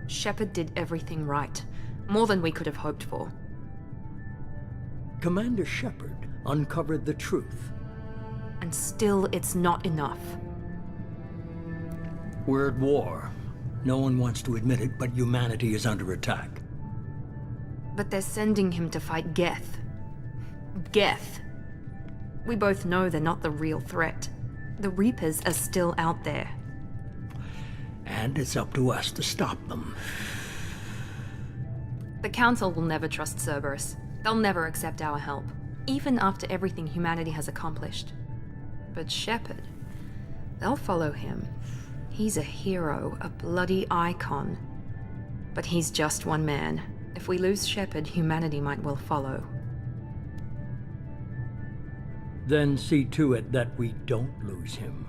Shepard did everything right. More than we could have hoped for. Commander Shepard uncovered the truth. And still, it's not enough. We're at war. No one wants to admit it, but humanity is under attack. But they're sending him to fight Geth. Geth. We both know they're not the real threat. The Reapers are still out there. And it's up to us to stop them. The Council will never trust Cerberus. They'll never accept our help, even after everything humanity has accomplished. But Shepard, they'll follow him. He's a hero, a bloody icon. But he's just one man. If we lose Shepard, humanity might well follow. Then see to it that we don't lose him.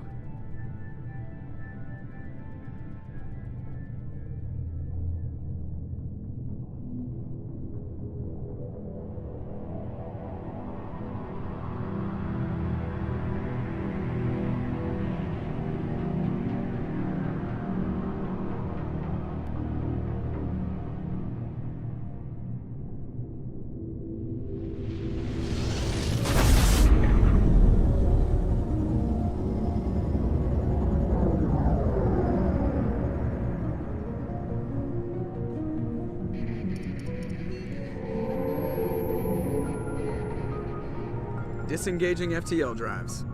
Disengaging FTL drives.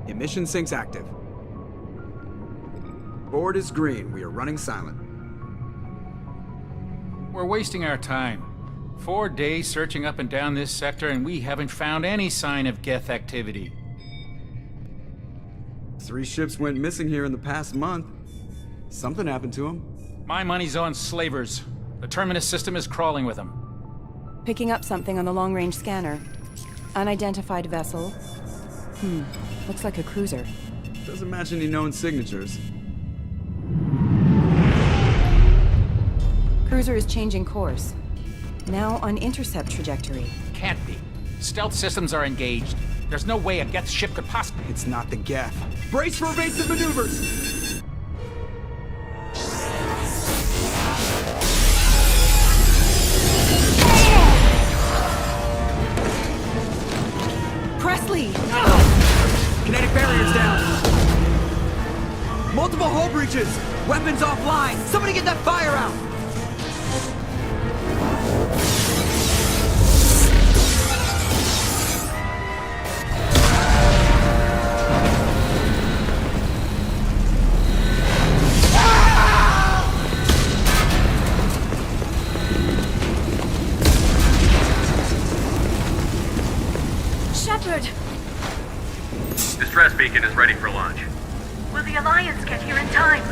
Emission sinks active. Board is green. We are running silent. We're wasting our time. 4 days searching up and down this sector, and we haven't found any sign of Geth activity. 3 ships went missing here in the past month. Something happened to them. My money's on slavers. The Terminus system is crawling with them. Picking up something on the long-range scanner. Unidentified vessel. Looks like a cruiser. Doesn't match any known signatures. Cruiser is changing course. Now on intercept trajectory. Can't be. Stealth systems are engaged. There's no way a Geth ship could possibly... It's not the Geth. Brace for evasive maneuvers! Presley! Kinetic barriers down! Multiple hull breaches! Weapons offline! Somebody get that fire out! Shepard! Distress beacon is ready for launch. Will the Alliance get here in time?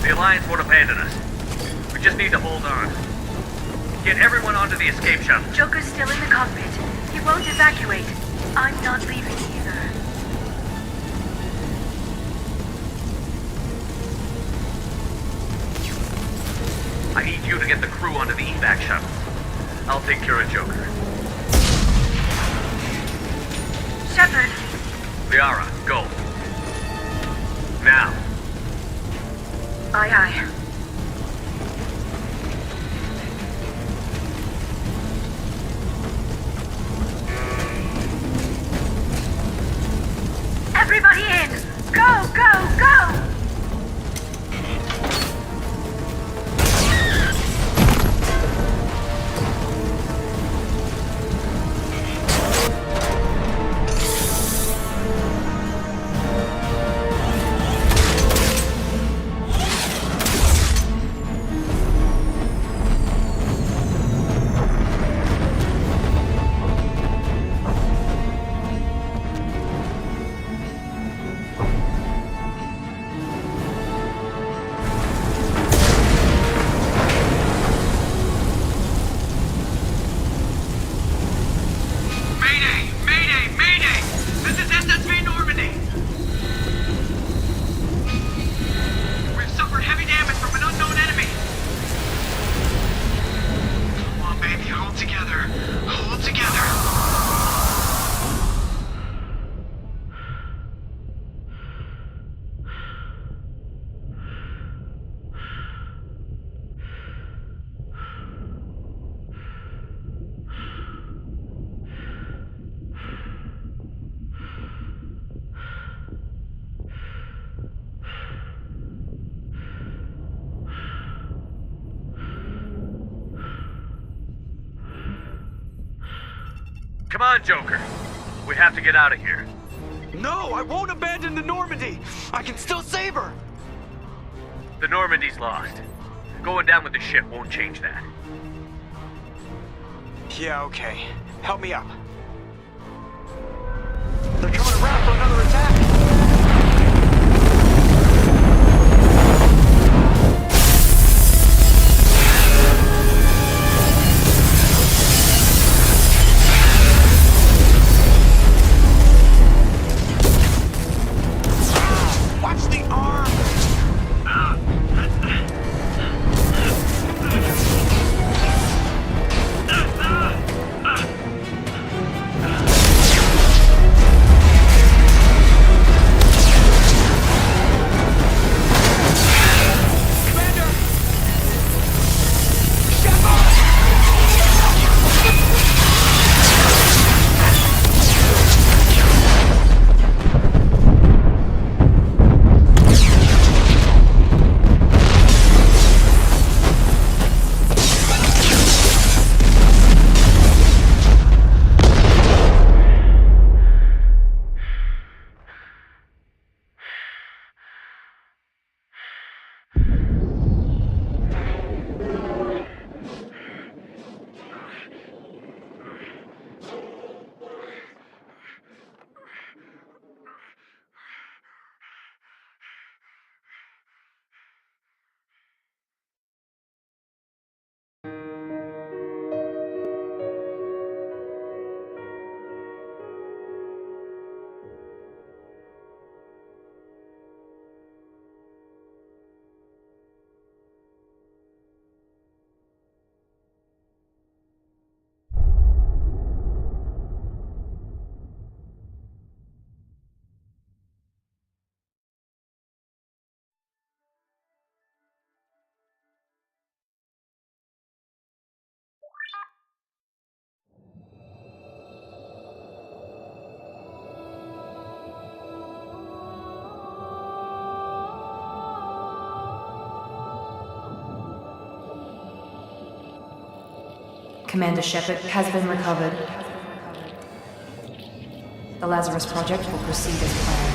The Alliance won't abandon us. We just need to hold on. Get everyone onto the escape shuttle. Joker's still in the cockpit. He won't evacuate. I'm not leaving either. I need you to get the crew onto the evac shuttle. I'll take care of Joker. Shepard! Liara, go. Now. Aye, aye. Everybody in! Go, go, go! Come on, Joker. We have to get out of here. No, I won't abandon the Normandy. I can still save her. The Normandy's lost. Going down with the ship won't change that. Yeah, okay. Help me up. They're coming around for another attack. Watch the arm! Commander Shepard has been recovered. The Lazarus Project will proceed as planned.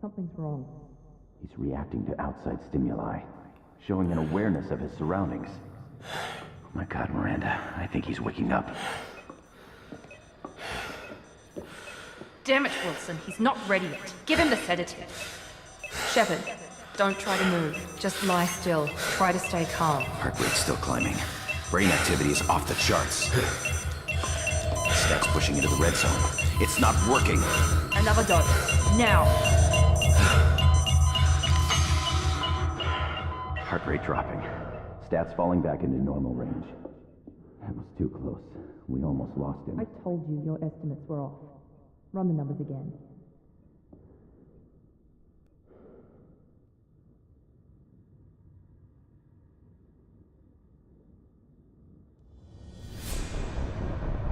Something's wrong. He's reacting to outside stimuli, showing an awareness of his surroundings. Oh my God, Miranda, I think he's waking up. Damn it, Wilson, he's not ready yet. Give him the sedative. Shepard, don't try to move. Just lie still. Try to stay calm. Heart rate's still climbing. Brain activity is off the charts. Stats pushing into the red zone. It's not working. Another dose. Now. Heart rate dropping. Stats falling back into normal range. That was too close. We almost lost him. I told you your estimates were off. Run the numbers again.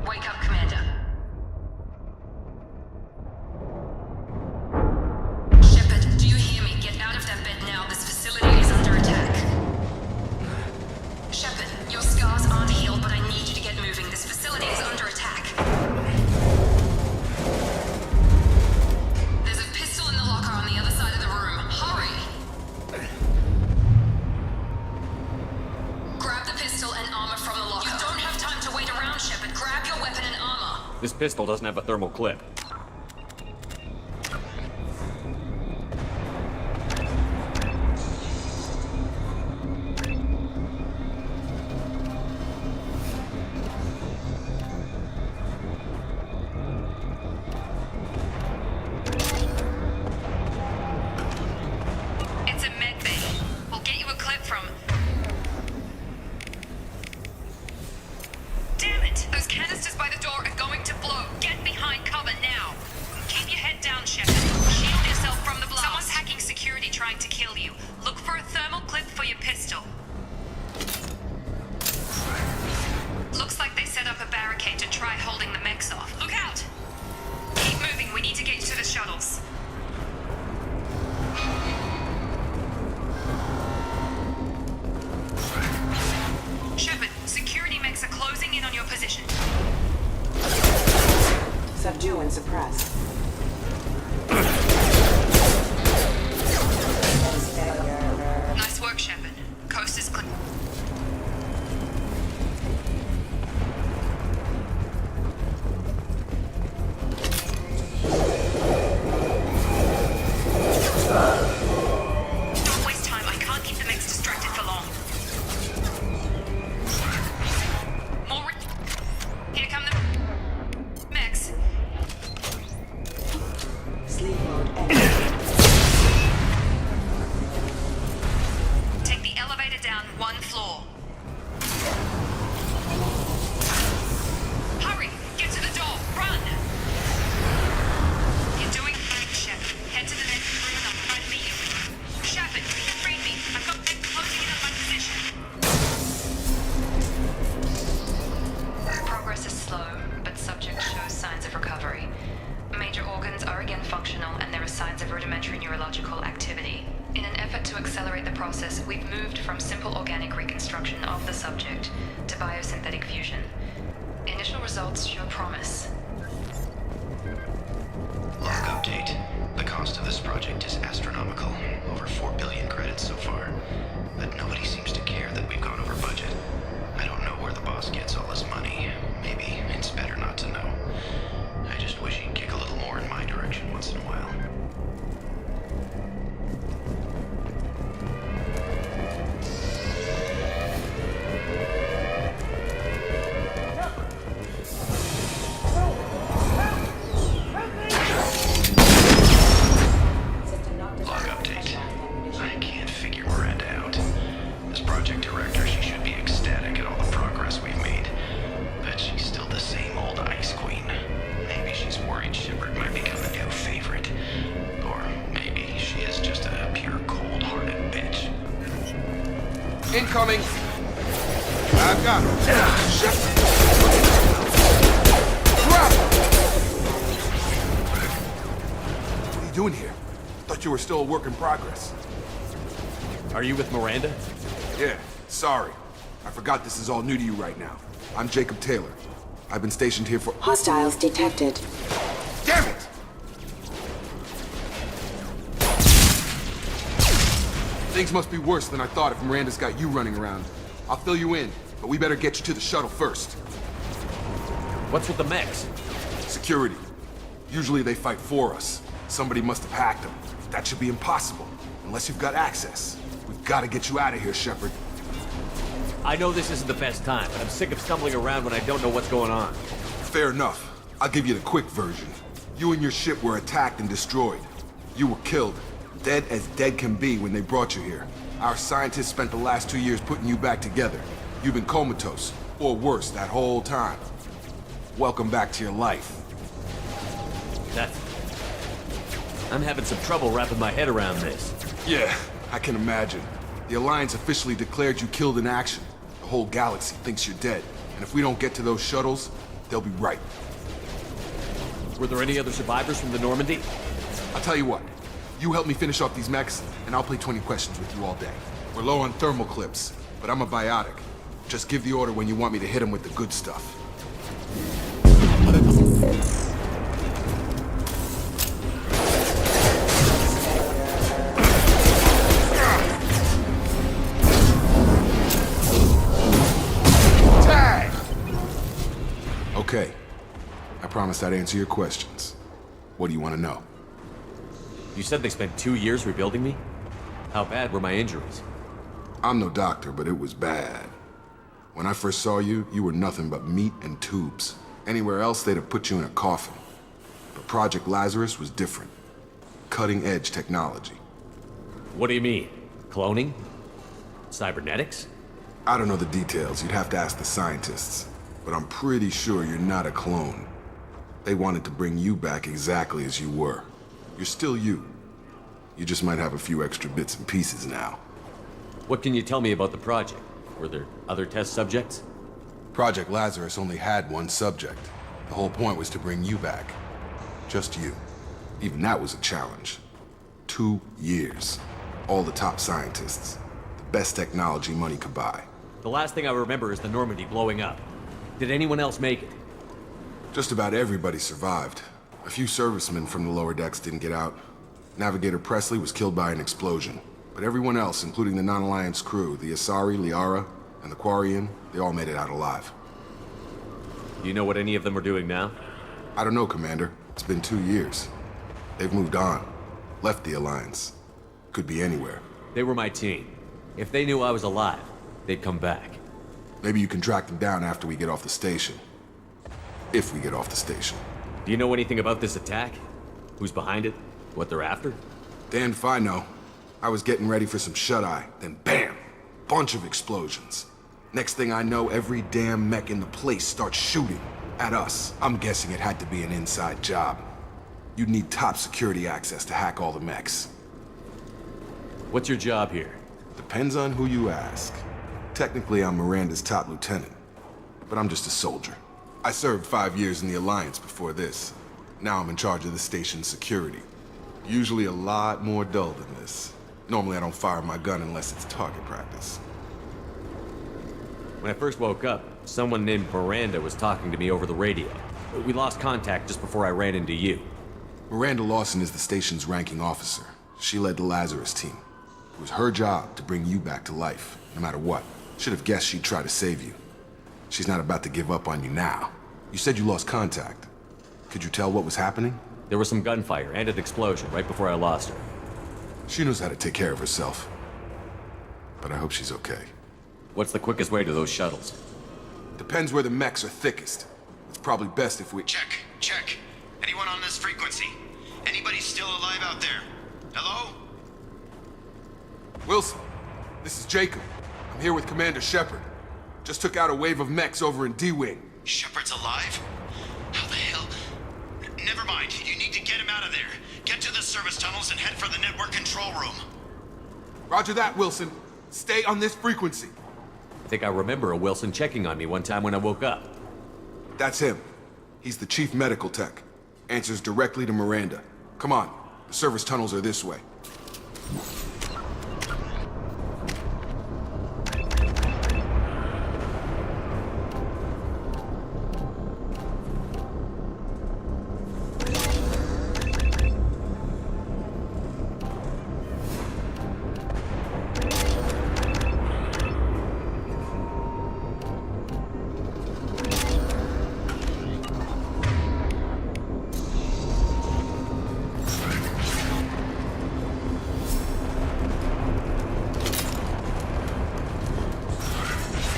Wake up, Commander. Shepard, do you hear me? Get out of that bed now. This facility is under attack. Shepard, your scars aren't healed, but I need you to get moving. This facility is under attack. This pistol doesn't have a thermal clip. It's a med bay. We'll get you a clip from... Damn it! Those canisters by the door are going to blow. Get behind cover now. Keep your head down, Shepard. Shield yourself from the blast. Someone's hacking security trying to kill you. Look for a thermal clip for your pistol. Looks like they set up a barricade to try holding the mechs off. Look out! Keep moving. We need to get you to the shuttles. Shepard, security mechs are closing in on your position. Subdue and suppress. Nice work, Shepard. Coast is clear. Don't waste time. I can't keep the mechs distracted for long. Here come the mechs. Sleep mode active. Take the elevator down one floor. Hurry! Get to the door! Run! You're doing great, Shepard. Head to the next room and I'll try to meet you. Shepard, read me. I've got men closing in on my position. Progress is slow, but subject shows signs of recovery. Major organs are again functional, and there are signs of rudimentary neurological activity. In an effort to accelerate the process, we've moved from simple organic reconstruction of the subject to biosynthetic fusion. Initial results show promise. Log update. The cost of this project is astronomical. Over 4 billion credits so far. But nobody seems to care that we've gone over budget. I don't know where the boss gets all his money. Maybe it's better not to know. I just wish he'd kick a little more in my direction once in a while. Log update. I can't figure Miranda out. As project director, she should be ecstatic at all the progress we've made. But she's still the same old ice queen. Maybe she's worried Shepard might become a new favorite. Or maybe she is just a pure cold-hearted bitch. Incoming! I've got him. Shepard! Drop! What are you doing here? Thought you were still a work in progress. Are you with Miranda? Yeah, sorry. I forgot this is all new to you right now. I'm Jacob Taylor. I've been stationed here for— Hostiles detected. Damn it! Things must be worse than I thought if Miranda's got you running around. I'll fill you in, but we better get you to the shuttle first. What's with the mechs? Security. Usually they fight for us. Somebody must have hacked them. That should be impossible, unless you've got access. We've got to get you out of here, Shepard. I know this isn't the best time, but I'm sick of stumbling around when I don't know what's going on. Fair enough. I'll give you the quick version. You and your ship were attacked and destroyed. You were killed. Dead as dead can be when they brought you here. Our scientists spent the last 2 years putting you back together. You've been comatose, or worse, that whole time. Welcome back to your life. I'm having some trouble wrapping my head around this. Yeah, I can imagine. The Alliance officially declared you killed in action. The whole galaxy thinks you're dead. And if we don't get to those shuttles, they'll be right. Were there any other survivors from the Normandy? I'll tell you what. You help me finish off these mechs, and I'll play 20 questions with you all day. We're low on thermal clips, but I'm a biotic. Just give the order when you want me to hit them with the good stuff. Okay. I promised I'd answer your questions. What do you want to know? You said they spent 2 years rebuilding me? How bad were my injuries? I'm no doctor, but it was bad. When I first saw you, you were nothing but meat and tubes. Anywhere else, they'd have put you in a coffin. But Project Lazarus was different. Cutting-edge technology. What do you mean? Cloning? Cybernetics? I don't know the details. You'd have to ask the scientists. But I'm pretty sure you're not a clone. They wanted to bring you back exactly as you were. You're still you. You just might have a few extra bits and pieces now. What can you tell me about the project? Were there other test subjects? Project Lazarus only had one subject. The whole point was to bring you back. Just you. Even that was a challenge. 2 years. All the top scientists. The best technology money could buy. The last thing I remember is the Normandy blowing up. Did anyone else make it? Just about everybody survived. A few servicemen from the lower decks didn't get out. Navigator Presley was killed by an explosion. But everyone else, including the non-Alliance crew, the Asari, Liara, and the Quarian, they all made it out alive. Do you know what any of them are doing now? I don't know, Commander. It's been 2 years. They've moved on. Left the Alliance. Could be anywhere. They were my team. If they knew I was alive, they'd come back. Maybe you can track them down after we get off the station. If we get off the station. Do you know anything about this attack? Who's behind it? What they're after? Damned if I know. I was getting ready for some shut-eye, then bam! Bunch of explosions. Next thing I know, every damn mech in the place starts shooting at us. I'm guessing it had to be an inside job. You'd need top security access to hack all the mechs. What's your job here? Depends on who you ask. Technically, I'm Miranda's top lieutenant, but I'm just a soldier. I served 5 years in the Alliance before this. Now I'm in charge of the station's security. Usually a lot more dull than this. Normally I don't fire my gun unless it's target practice. When I first woke up, someone named Miranda was talking to me over the radio. We lost contact just before I ran into you. Miranda Lawson is the station's ranking officer. She led the Lazarus team. It was her job to bring you back to life, no matter what. Should have guessed she'd try to save you. She's not about to give up on you now. You said you lost contact. Could you tell what was happening? There was some gunfire and an explosion right before I lost her. She knows how to take care of herself. But I hope she's okay. What's the quickest way to those shuttles? Depends where the mechs are thickest. It's probably best if we... Check. Anyone on this frequency? Anybody still alive out there? Hello? Wilson, this is Jacob. I'm here with Commander Shepard. Just took out a wave of mechs over in D-Wing. Shepard's alive? How the hell? Never mind. You need to get him out of there. Get to the service tunnels and head for the network control room. Roger that, Wilson. Stay on this frequency. I think I remember a Wilson checking on me one time when I woke up. That's him. He's the chief medical tech. Answers directly to Miranda. Come on. The service tunnels are this way.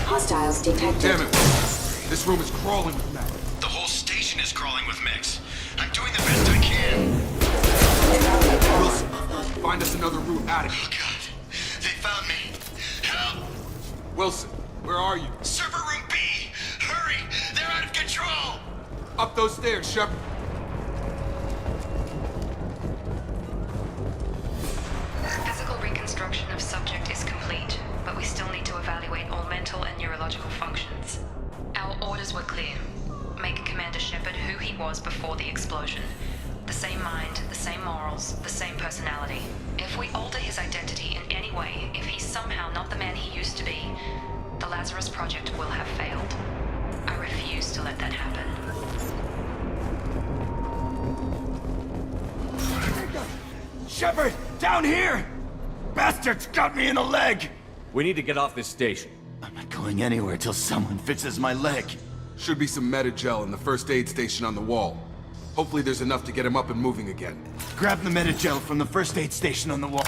Hostiles detected. Damn it! This room is crawling with mech. The whole station is crawling with mechs. I'm doing the best I can. Wilson, find us another route out of here. Oh, God. They found me. Help! Wilson, where are you? Server room B! Hurry! They're out of control! Up those stairs, Shepard. Physical reconstruction of subject is complete, but we still need to evaluate all mental and neurological functions. Our orders were clear. Make Commander Shepard who he was before the explosion. The same mind, the same morals, the same personality. If we alter his identity in any way, if he's somehow not the man he used to be, the Lazarus Project will have failed. I refuse to let that happen. Shepard! Down here! Bastards got me in the leg! We need to get off this station. I'm not going anywhere till someone fixes my leg. Should be some meta-gel in the first aid station on the wall. Hopefully there's enough to get him up and moving again. Grab the meta-gel from the first aid station on the wall.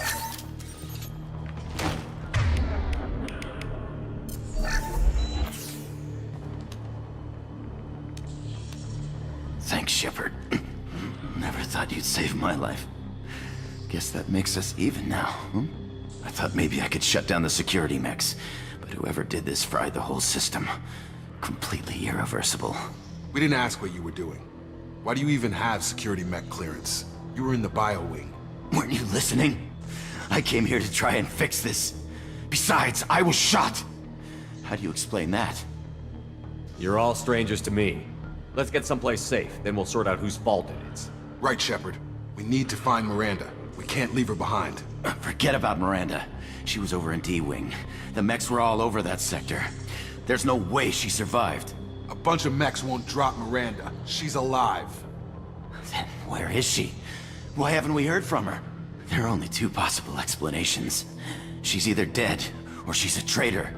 Thanks, Shepard. Never thought you'd save my life. Guess that makes us even now, hmm? I thought maybe I could shut down the security mechs, but whoever did this fried the whole system. Completely irreversible. We didn't ask what you were doing. Why do you even have security mech clearance? You were in the bio wing. Weren't you listening? I came here to try and fix this. Besides, I was shot. How do you explain that? You're all strangers to me. Let's get someplace safe, then we'll sort out whose fault it is. Right, Shepard. We need to find Miranda. We can't leave her behind. Forget about Miranda. She was over in D-Wing. The mechs were all over that sector. There's no way she survived. A bunch of mechs won't drop Miranda. She's alive. Then where is she? Why haven't we heard from her? There are only two possible explanations. She's either dead, or she's a traitor.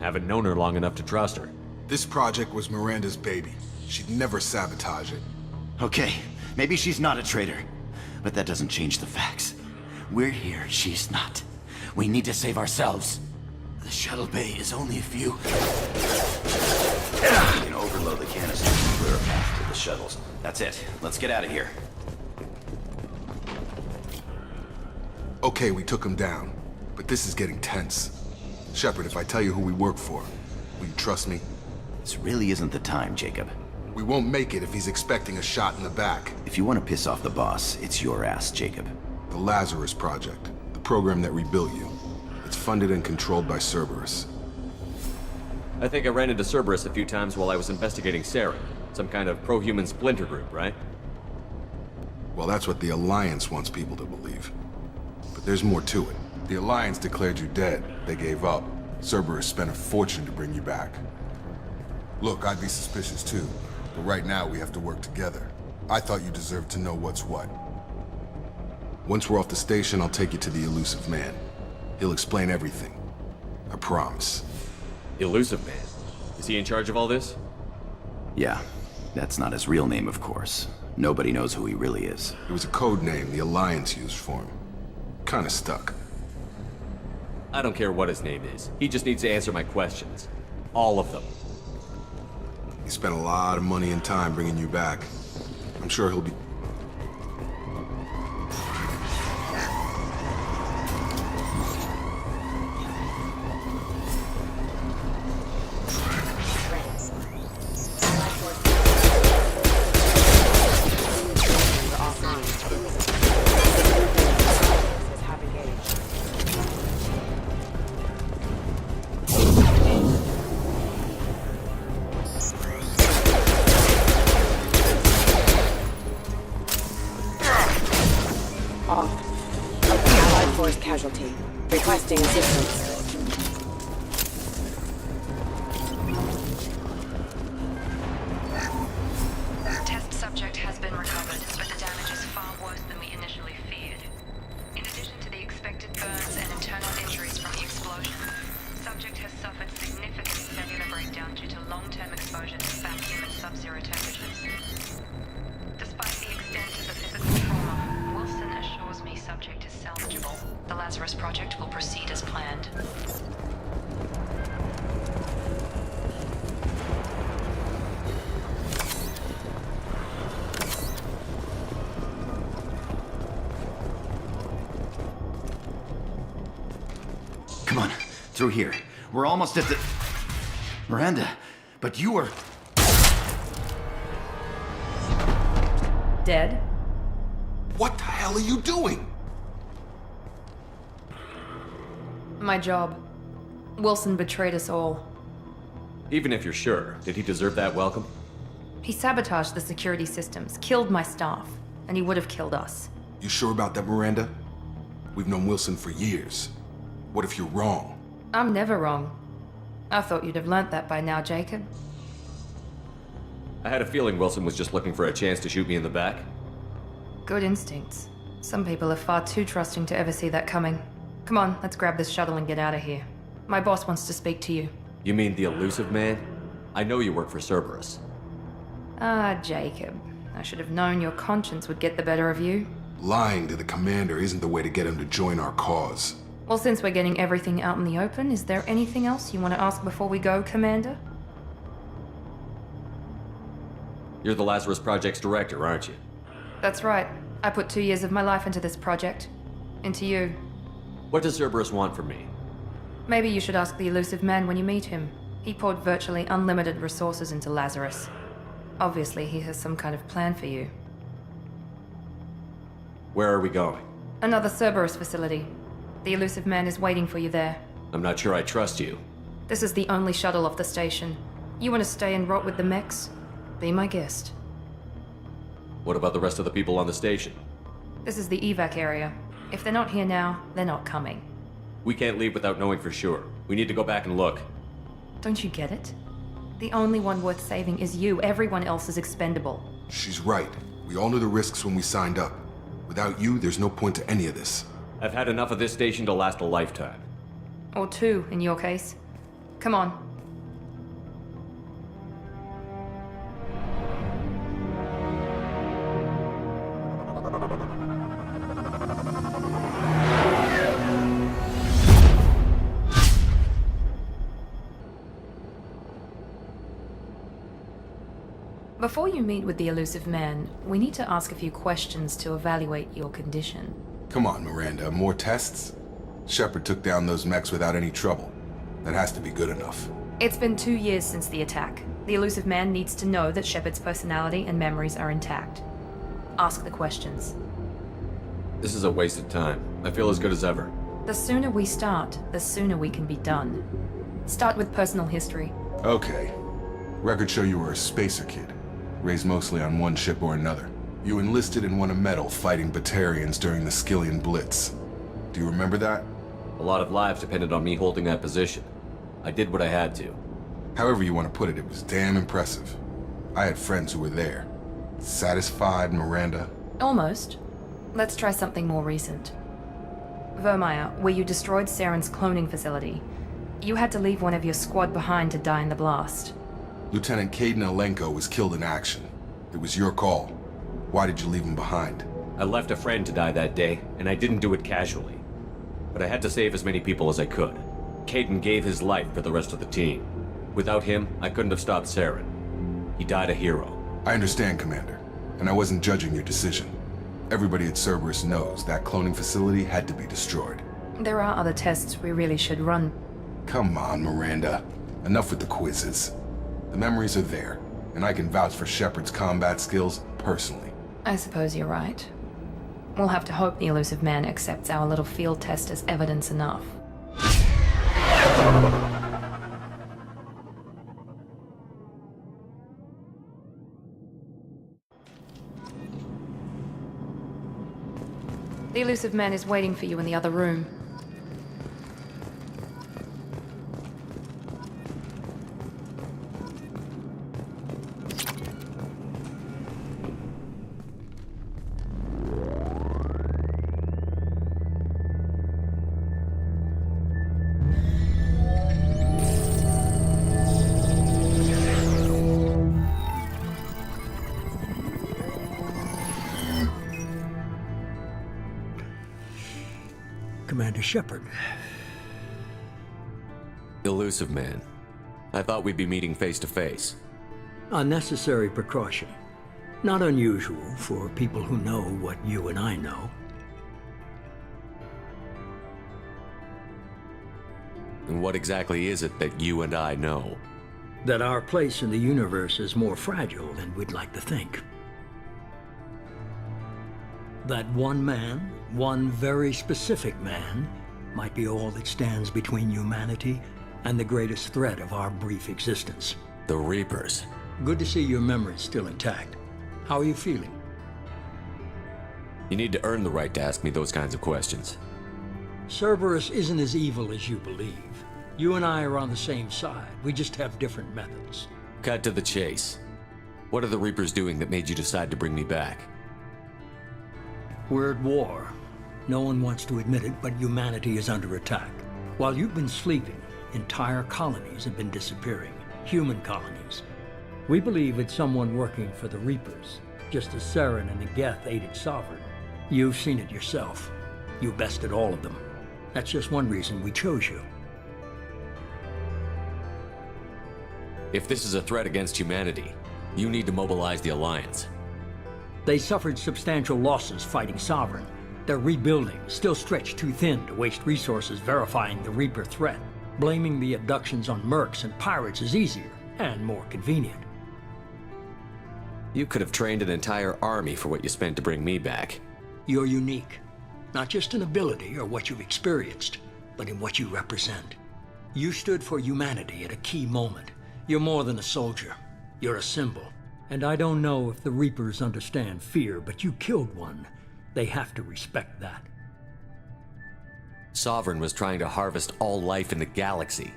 Haven't known her long enough to trust her. This project was Miranda's baby. She'd never sabotage it. Okay, maybe she's not a traitor. But that doesn't change the facts. We're here, she's not. We need to save ourselves. The shuttle bay is only a few... You can overload the canisters and clear a path to the shuttles. That's it. Let's get out of here. Okay, we took him down. But this is getting tense. Shepard, if I tell you who we work for, will you trust me? This really isn't the time, Jacob. We won't make it if he's expecting a shot in the back. If you want to piss off the boss, it's your ass, Jacob. The Lazarus Project, the program that rebuilt you. It's funded and controlled by Cerberus. I think I ran into Cerberus a few times while I was investigating Sarah. Some kind of pro-human splinter group, right? Well, that's what the Alliance wants people to believe. But there's more to it. The Alliance declared you dead. They gave up. Cerberus spent a fortune to bring you back. Look, I'd be suspicious too. But right now, we have to work together. I thought you deserved to know what's what. Once we're off the station, I'll take you to the Elusive Man. He'll explain everything. I promise. Elusive Man? Is he in charge of all this? Yeah. That's not his real name, of course. Nobody knows who he really is. It was a code name the Alliance used for him. Kinda stuck. I don't care what his name is. He just needs to answer my questions. All of them. He spent a lot of money and time bringing you back. I'm sure he'll be... Casualty. Requesting assistance. Test subject has been recovered, but the damage is far worse than we initially feared. In addition to the expected burns and internal injuries from the explosion, subject has suffered significant cellular breakdown due to long-term exposure to vacuum and sub-zero temperatures. Despite the extent of the physical trauma, Wilson assures me subject is salvageable. The Lazarus Project will proceed as planned. Come on, through here. We're almost at the... Miranda, but you were... Dead? What the hell are you doing? My job. Wilson betrayed us all. Even if you're sure, did he deserve that welcome? He sabotaged the security systems, killed my staff, and he would have killed us. You sure about that, Miranda? We've known Wilson for years. What if you're wrong? I'm never wrong. I thought you'd have learnt that by now, Jacob. I had a feeling Wilson was just looking for a chance to shoot me in the back. Good instincts. Some people are far too trusting to ever see that coming. Come on, let's grab this shuttle and get out of here. My boss wants to speak to you. You mean the elusive man? I know you work for Cerberus. Ah, Jacob. I should have known your conscience would get the better of you. Lying to the commander isn't the way to get him to join our cause. Well, since we're getting everything out in the open, is there anything else you want to ask before we go, Commander? You're the Lazarus Project's director, aren't you? That's right. I put 2 years of my life into this project. Into you. What does Cerberus want from me? Maybe you should ask the elusive man when you meet him. He poured virtually unlimited resources into Lazarus. Obviously, he has some kind of plan for you. Where are we going? Another Cerberus facility. The elusive man is waiting for you there. I'm not sure I trust you. This is the only shuttle off the station. You want to stay and rot with the mechs? Be my guest. What about the rest of the people on the station? This is the evac area. If they're not here now, they're not coming. We can't leave without knowing for sure. We need to go back and look. Don't you get it? The only one worth saving is you. Everyone else is expendable. She's right. We all knew the risks when we signed up. Without you, there's no point to any of this. I've had enough of this station to last a lifetime. Or 2, in your case. Come on. Before you meet with the elusive man, we need to ask a few questions to evaluate your condition. Come on, Miranda, more tests? Shepard took down those mechs without any trouble. That has to be good enough. It's been 2 years since the attack. The elusive man needs to know that Shepard's personality and memories are intact. Ask the questions. This is a waste of time. I feel as good as ever. The sooner we start, the sooner we can be done. Start with personal history. Okay. Records show you were a spacer kid, raised mostly on one ship or another. You enlisted and won a medal fighting Batarians during the Skillian Blitz. Do you remember that? A lot of lives depended on me holding that position. I did what I had to. However you want to put it, it was damn impressive. I had friends who were there. Satisfied, Miranda? Almost. Let's try something more recent. Vermeer, where you destroyed Saren's cloning facility. You had to leave one of your squad behind to die in the blast. Lieutenant Caden Alenko was killed in action. It was your call. Why did you leave him behind? I left a friend to die that day, and I didn't do it casually. But I had to save as many people as I could. Caden gave his life for the rest of the team. Without him, I couldn't have stopped Saren. He died a hero. I understand, Commander, and I wasn't judging your decision. Everybody at Cerberus knows that cloning facility had to be destroyed. There are other tests we really should run. Come on, Miranda. Enough with the quizzes. The memories are there, and I can vouch for Shepard's combat skills personally. I suppose you're right. We'll have to hope the elusive man accepts our little field test as evidence enough. The elusive man is waiting for you in the other room. Commander Shepard. Elusive man. I thought we'd be meeting face to face. A necessary precaution. Not unusual for people who know what you and I know. And what exactly is it that you and I know? That our place in the universe is more fragile than we'd like to think. That one man, one very specific man, might be all that stands between humanity and the greatest threat of our brief existence. The Reapers. Good to see your memory's still intact. How are you feeling? You need to earn the right to ask me those kinds of questions. Cerberus isn't as evil as you believe. You and I are on the same side. We just have different methods. Cut to the chase. What are the Reapers doing that made you decide to bring me back? We're at war. No one wants to admit it, but humanity is under attack. While you've been sleeping, entire colonies have been disappearing. Human colonies. We believe it's someone working for the Reapers, just as Saren and the Geth aided Sovereign. You've seen it yourself. You bested all of them. That's just one reason we chose you. If this is a threat against humanity, you need to mobilize the Alliance. They suffered substantial losses fighting Sovereign. They're rebuilding, still stretched too thin to waste resources verifying the Reaper threat. Blaming the abductions on mercs and pirates is easier and more convenient. You could have trained an entire army for what you spent to bring me back. You're unique. Not just in ability or what you've experienced, but in what you represent. You stood for humanity at a key moment. You're more than a soldier. You're a symbol. And I don't know if the Reapers understand fear, but you killed one. They have to respect that. Sovereign was trying to harvest all life in the galaxy.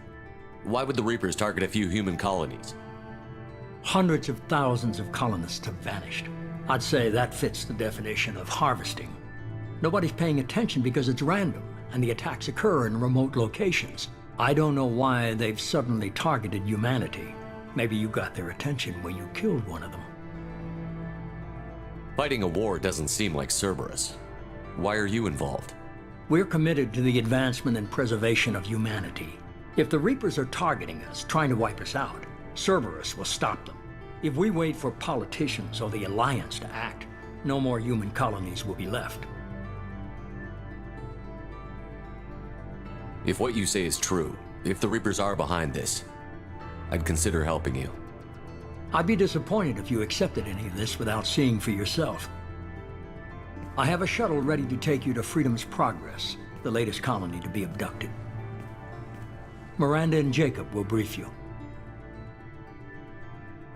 Why would the Reapers target a few human colonies? Hundreds of thousands of colonists have vanished. I'd say that fits the definition of harvesting. Nobody's paying attention because it's random, and the attacks occur in remote locations. I don't know why they've suddenly targeted humanity. Maybe you got their attention when you killed one of them. Fighting a war doesn't seem like Cerberus. Why are you involved? We're committed to the advancement and preservation of humanity. If the Reapers are targeting us, trying to wipe us out, Cerberus will stop them. If we wait for politicians or the Alliance to act, no more human colonies will be left. If what you say is true, if the Reapers are behind this, I'd consider helping you. I'd be disappointed if you accepted any of this without seeing for yourself. I have a shuttle ready to take you to Freedom's Progress, the latest colony to be abducted. Miranda and Jacob will brief you.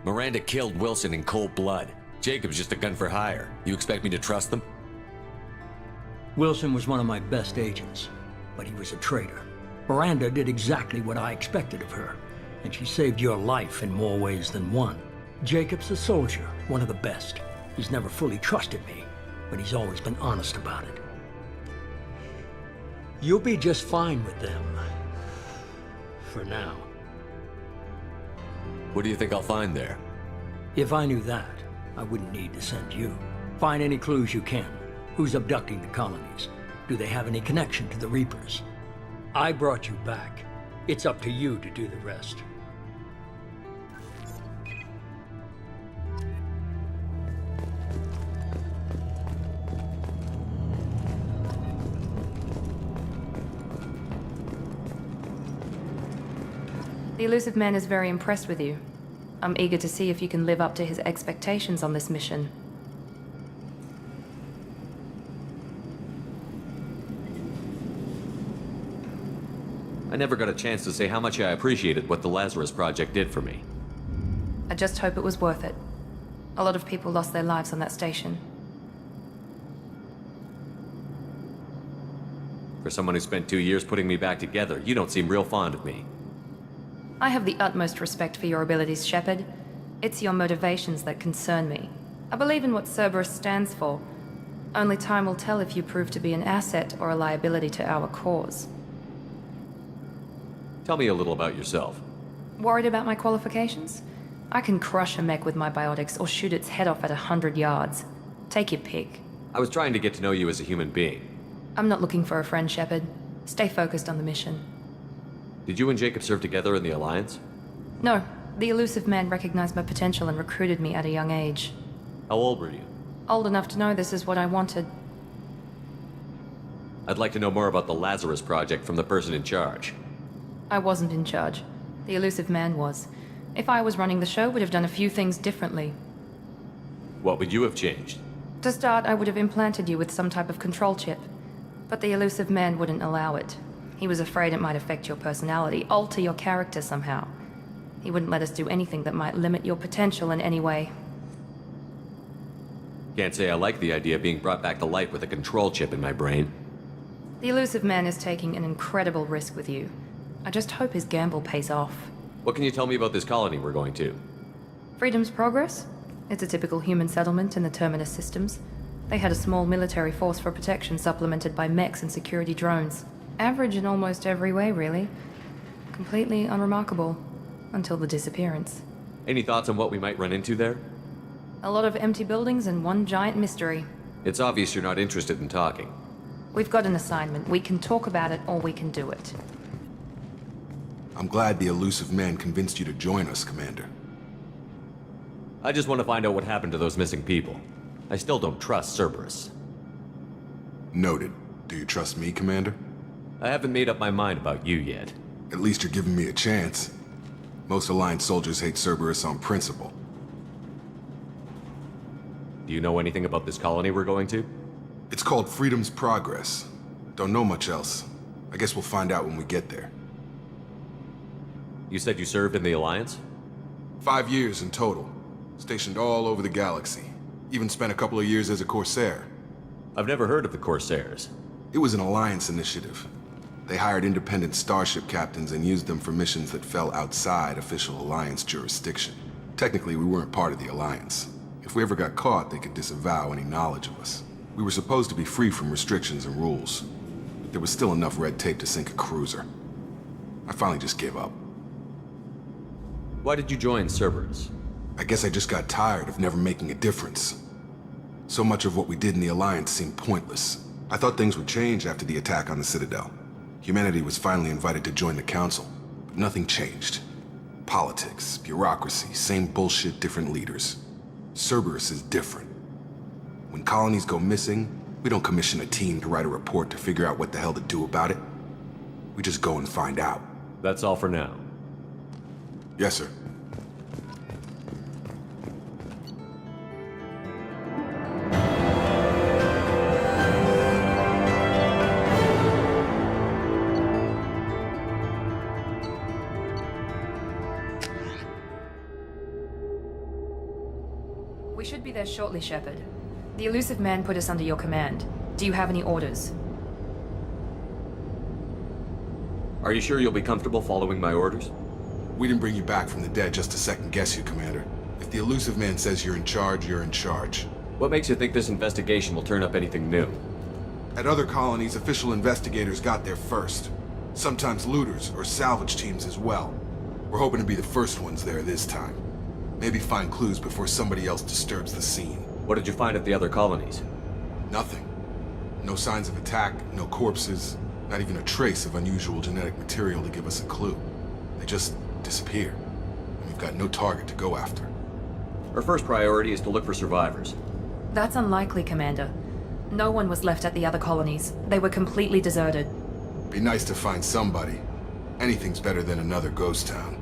Miranda killed Wilson in cold blood. Jacob's just a gun for hire. You expect me to trust them? Wilson was one of my best agents, but he was a traitor. Miranda did exactly what I expected of her, and she saved your life in more ways than one. Jacob's a soldier, one of the best. He's never fully trusted me, but he's always been honest about it. You'll be just fine with them. For now. What do you think I'll find there? If I knew that, I wouldn't need to send you. Find any clues you can. Who's abducting the colonies? Do they have any connection to the Reapers? I brought you back. It's up to you to do the rest. The elusive man is very impressed with you. I'm eager to see if you can live up to his expectations on this mission. I never got a chance to say how much I appreciated what the Lazarus Project did for me. I just hope it was worth it. A lot of people lost their lives on that station. For someone who spent 2 years putting me back together, you don't seem real fond of me. I have the utmost respect for your abilities, Shepard. It's your motivations that concern me. I believe in what Cerberus stands for. Only time will tell if you prove to be an asset or a liability to our cause. Tell me a little about yourself. Worried about my qualifications? I can crush a mech with my biotics or shoot its head off at 100 yards. Take your pick. I was trying to get to know you as a human being. I'm not looking for a friend, Shepard. Stay focused on the mission. Did you and Jacob serve together in the Alliance? No. The elusive man recognized my potential and recruited me at a young age. How old were you? Old enough to know this is what I wanted. I'd like to know more about the Lazarus Project from the person in charge. I wasn't in charge. The elusive man was. If I was running the show, would have done a few things differently. What would you have changed? To start, I would have implanted you with some type of control chip. But the elusive man wouldn't allow it. He was afraid it might affect your personality, alter your character somehow. He wouldn't let us do anything that might limit your potential in any way. Can't say I like the idea of being brought back to life with a control chip in my brain. The elusive man is taking an incredible risk with you. I just hope his gamble pays off. What can you tell me about this colony we're going to? Freedom's Progress? It's a typical human settlement in the Terminus systems. They had a small military force for protection supplemented by mechs and security drones. Average in almost every way, really. Completely unremarkable. Until the disappearance. Any thoughts on what we might run into there? A lot of empty buildings and one giant mystery. It's obvious you're not interested in talking. We've got an assignment. We can talk about it or we can do it. I'm glad the elusive man convinced you to join us, Commander. I just want to find out what happened to those missing people. I still don't trust Cerberus. Noted. Do you trust me, Commander? I haven't made up my mind about you yet. At least you're giving me a chance. Most Alliance soldiers hate Cerberus on principle. Do you know anything about this colony we're going to? It's called Freedom's Progress. Don't know much else. I guess we'll find out when we get there. You said you served in the Alliance? 5 years in total. Stationed all over the galaxy. Even spent a couple of years as a Corsair. I've never heard of the Corsairs. It was an Alliance initiative. They hired independent starship captains and used them for missions that fell outside official Alliance jurisdiction. Technically, we weren't part of the Alliance. If we ever got caught, they could disavow any knowledge of us. We were supposed to be free from restrictions and rules. But there was still enough red tape to sink a cruiser. I finally just gave up. Why did you join Cerberus? I guess I just got tired of never making a difference. So much of what we did in the Alliance seemed pointless. I thought things would change after the attack on the Citadel. Humanity was finally invited to join the Council, but nothing changed. Politics, bureaucracy, same bullshit, different leaders. Cerberus is different. When colonies go missing, we don't commission a team to write a report to figure out what the hell to do about it. We just go and find out. That's all for now. Yes, sir. We should be there shortly, Shepard. The elusive man put us under your command. Do you have any orders? Are you sure you'll be comfortable following my orders? We didn't bring you back from the dead just to second guess you, Commander. If the elusive man says you're in charge, you're in charge. What makes you think this investigation will turn up anything new? At other colonies, official investigators got there first. Sometimes looters or salvage teams as well. We're hoping to be the first ones there this time. Maybe find clues before somebody else disturbs the scene. What did you find at the other colonies? Nothing. No signs of attack, no corpses, not even a trace of unusual genetic material to give us a clue. They just disappear. And we've got no target to go after. Our first priority is to look for survivors. That's unlikely, Commander. No one was left at the other colonies. They were completely deserted. Be nice to find somebody. Anything's better than another ghost town.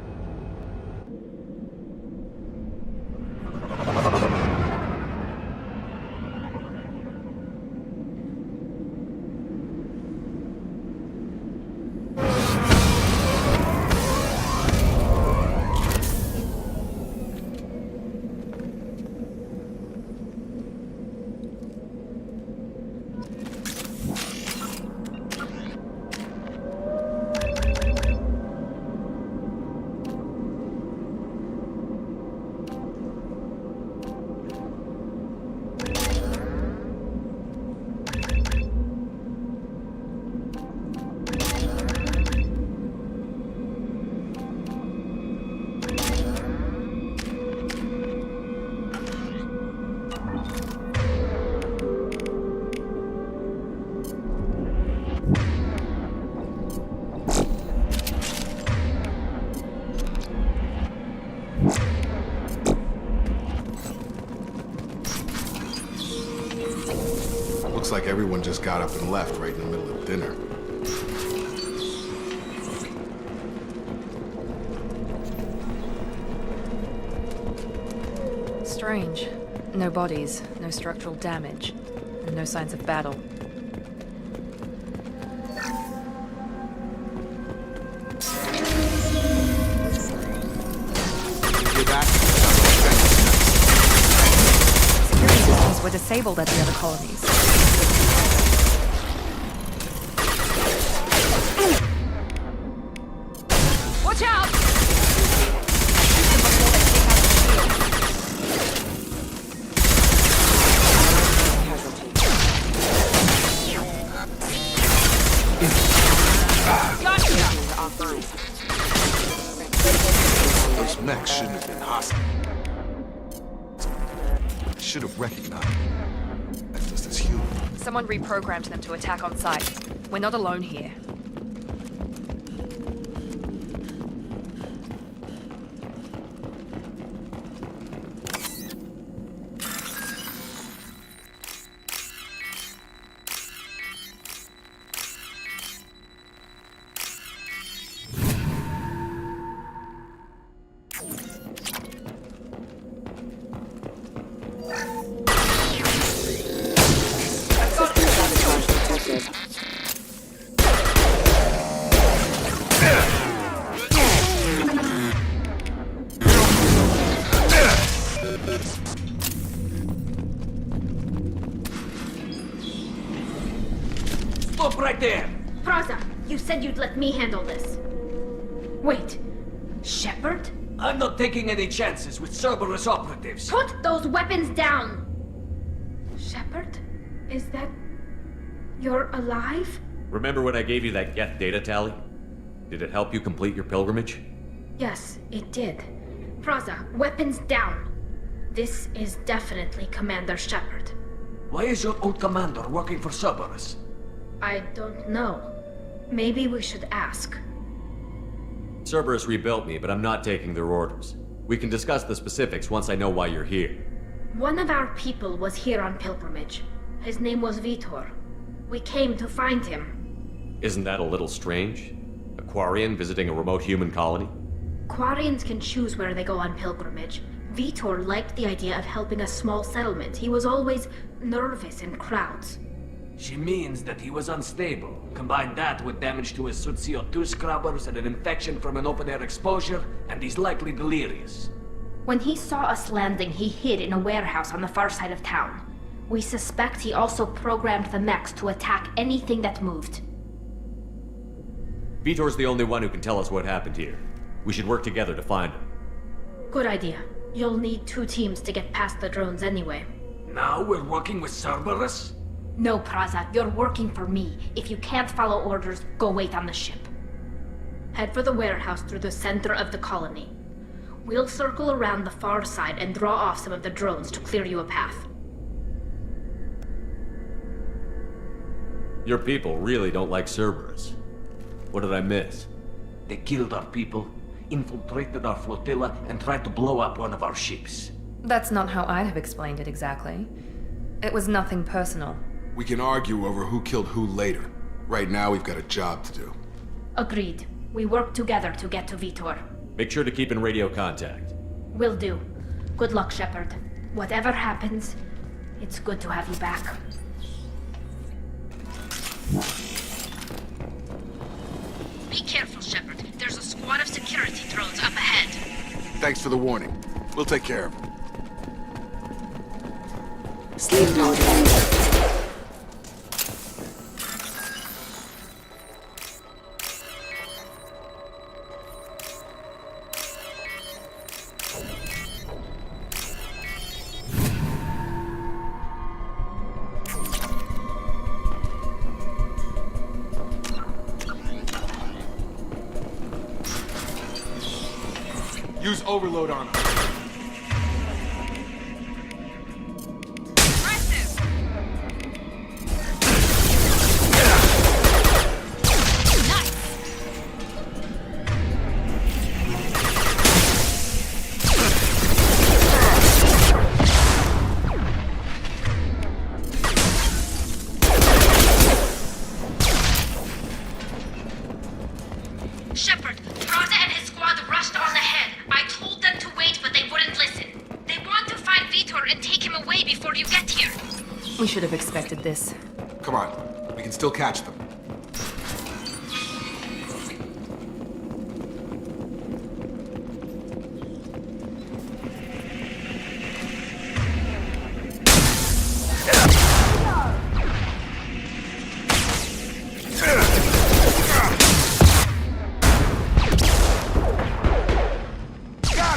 Looks like everyone just got up and left right in the middle of dinner. Strange. No bodies, no structural damage, and no signs of battle. Security systems were disabled at the other colonies. Watch out! Gotcha! Those mechs shouldn't have been hostile. I should have recognized them. That's just as human. Someone reprogrammed them to attack on sight. We're not alone here. Stop right there! Praza, you said you'd let me handle this. Wait, Shepard? I'm not taking any chances with Cerberus operatives. Put those weapons down! Shepard? Is that... you're alive? Remember when I gave you that Geth data tally? Did it help you complete your pilgrimage? Yes, it did. Praza, weapons down. This is definitely Commander Shepard. Why is your old commander working for Cerberus? I don't know. Maybe we should ask. Cerberus rebuilt me, but I'm not taking their orders. We can discuss the specifics once I know why you're here. One of our people was here on pilgrimage. His name was Vitor. We came to find him. Isn't that a little strange? A Quarian visiting a remote human colony? Quarians can choose where they go on pilgrimage. Vitor liked the idea of helping a small settlement. He was always nervous in crowds. She means that he was unstable. Combine that with damage to his suit CO2 scrubbers and an infection from an open-air exposure, and he's likely delirious. When he saw us landing, he hid in a warehouse on the far side of town. We suspect he also programmed the mechs to attack anything that moved. Vitor's the only one who can tell us what happened here. We should work together to find him. Good idea. You'll need 2 teams to get past the drones anyway. Now we're working with Cerberus? No, Praza, you're working for me. If you can't follow orders, go wait on the ship. Head for the warehouse through the center of the colony. We'll circle around the far side and draw off some of the drones to clear you a path. Your people really don't like Cerberus. What did I miss? They killed our people, infiltrated our flotilla, and tried to blow up one of our ships. That's not how I'd have explained it exactly. It was nothing personal. We can argue over who killed who later. Right now, we've got a job to do. Agreed. We work together to get to Vitor. Make sure to keep in radio contact. Will do. Good luck, Shepard. Whatever happens, it's good to have you back. Be careful, Shepard. There's a squad of security drones up ahead. Thanks for the warning. We'll take care of them. Sleep mode. Use overload on them. Shepard, Praza and his squad rushed on ahead. I told them to wait, but they wouldn't listen. They want to find Vitor and take him away before you get here. We should have expected this. Come on, we can still catch them.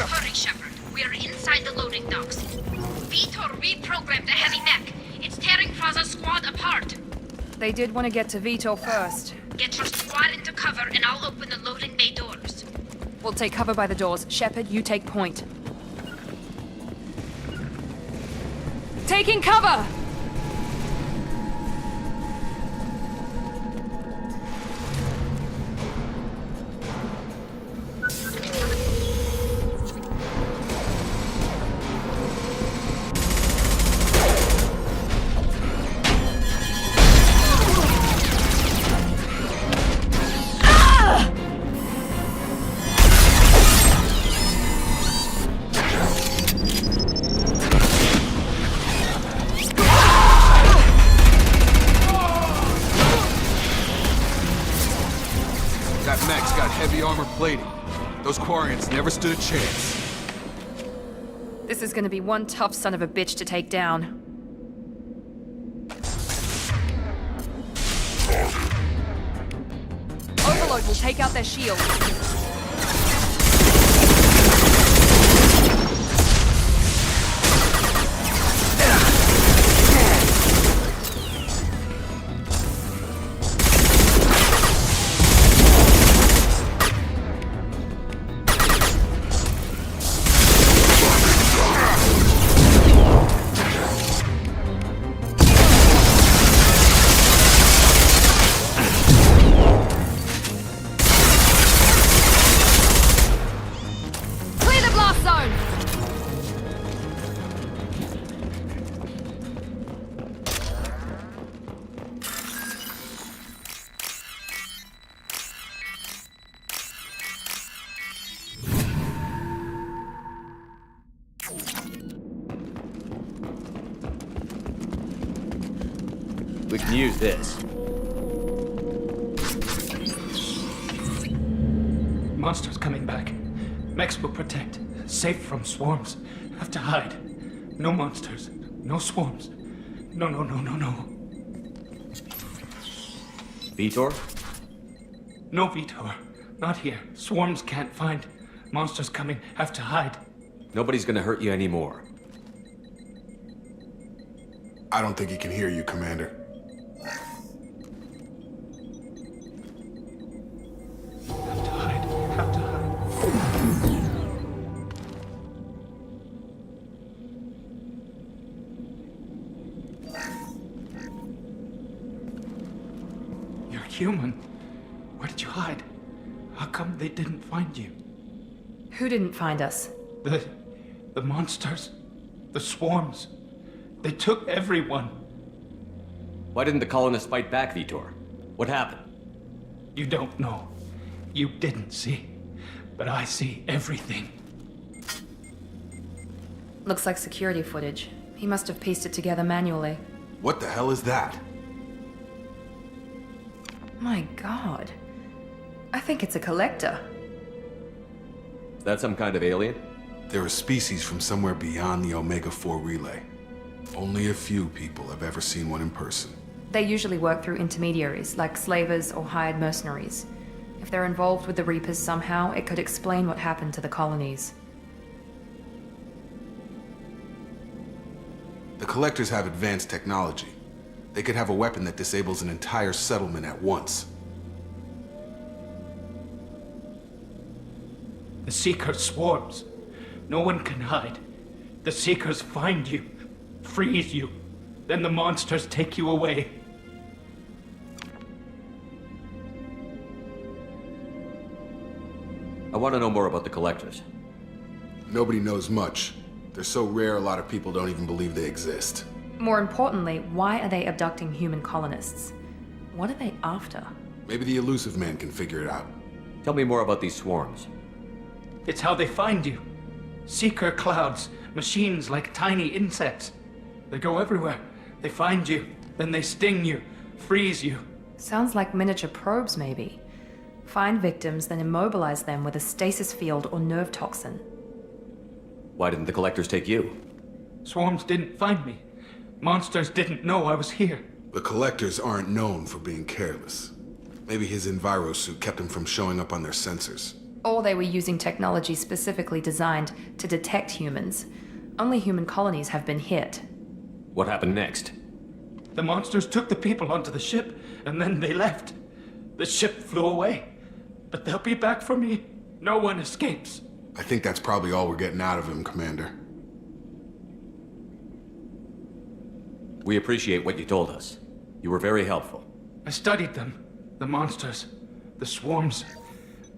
Hurry, Shepard. We are inside the loading docks. Vitor reprogrammed the heavy mech. It's tearing Praza's squad apart. They did want to get to Vitor first. Get your squad into cover and I'll open the loading bay doors. We'll take cover by the doors. Shepard, you take point. Taking cover! Those Quarians never stood a chance. This is gonna be one tough son of a bitch to take down. Overload will take out their shield. We can use this. Monsters coming back. Mechs will protect. Safe from swarms. Have to hide. No monsters. No swarms. No. Vitor? No Vitor. Not here. Swarms can't find. Monsters coming. Have to hide. Nobody's gonna hurt you anymore. I don't think he can hear you, Commander. Human. Where did you hide? How come they didn't find you? Who didn't find us? The monsters. The swarms. They took everyone. Why didn't the colonists fight back, Vitor? What happened? You don't know. You didn't see. But I see everything. Looks like security footage. He must have pieced it together manually. What the hell is that? My god. I think it's a collector. Is that some kind of alien? They're a species from somewhere beyond the Omega-4 relay. Only a few people have ever seen one in person. They usually work through intermediaries, like slavers or hired mercenaries. If they're involved with the Reapers somehow, it could explain what happened to the colonies. The collectors have advanced technology. They could have a weapon that disables an entire settlement at once. The Seeker swarms. No one can hide. The Seekers find you, freeze you, then the monsters take you away. I want to know more about the collectors. Nobody knows much. They're so rare, a lot of people don't even believe they exist. More importantly, why are they abducting human colonists? What are they after? Maybe the elusive man can figure it out. Tell me more about these swarms. It's how they find you. Seeker clouds, machines like tiny insects. They go everywhere. They find you, then they sting you, freeze you. Sounds like miniature probes, maybe. Find victims, then immobilize them with a stasis field or nerve toxin. Why didn't the collectors take you? Swarms didn't find me. Monsters didn't know I was here. The collectors aren't known for being careless. Maybe his enviro suit kept him from showing up on their sensors. Or they were using technology specifically designed to detect humans. Only human colonies have been hit. What happened next? The monsters took the people onto the ship, and then they left. The ship flew away. But they'll be back for me. No one escapes. I think that's probably all we're getting out of him, Commander. We appreciate what you told us. You were very helpful. I studied them. The monsters. The swarms.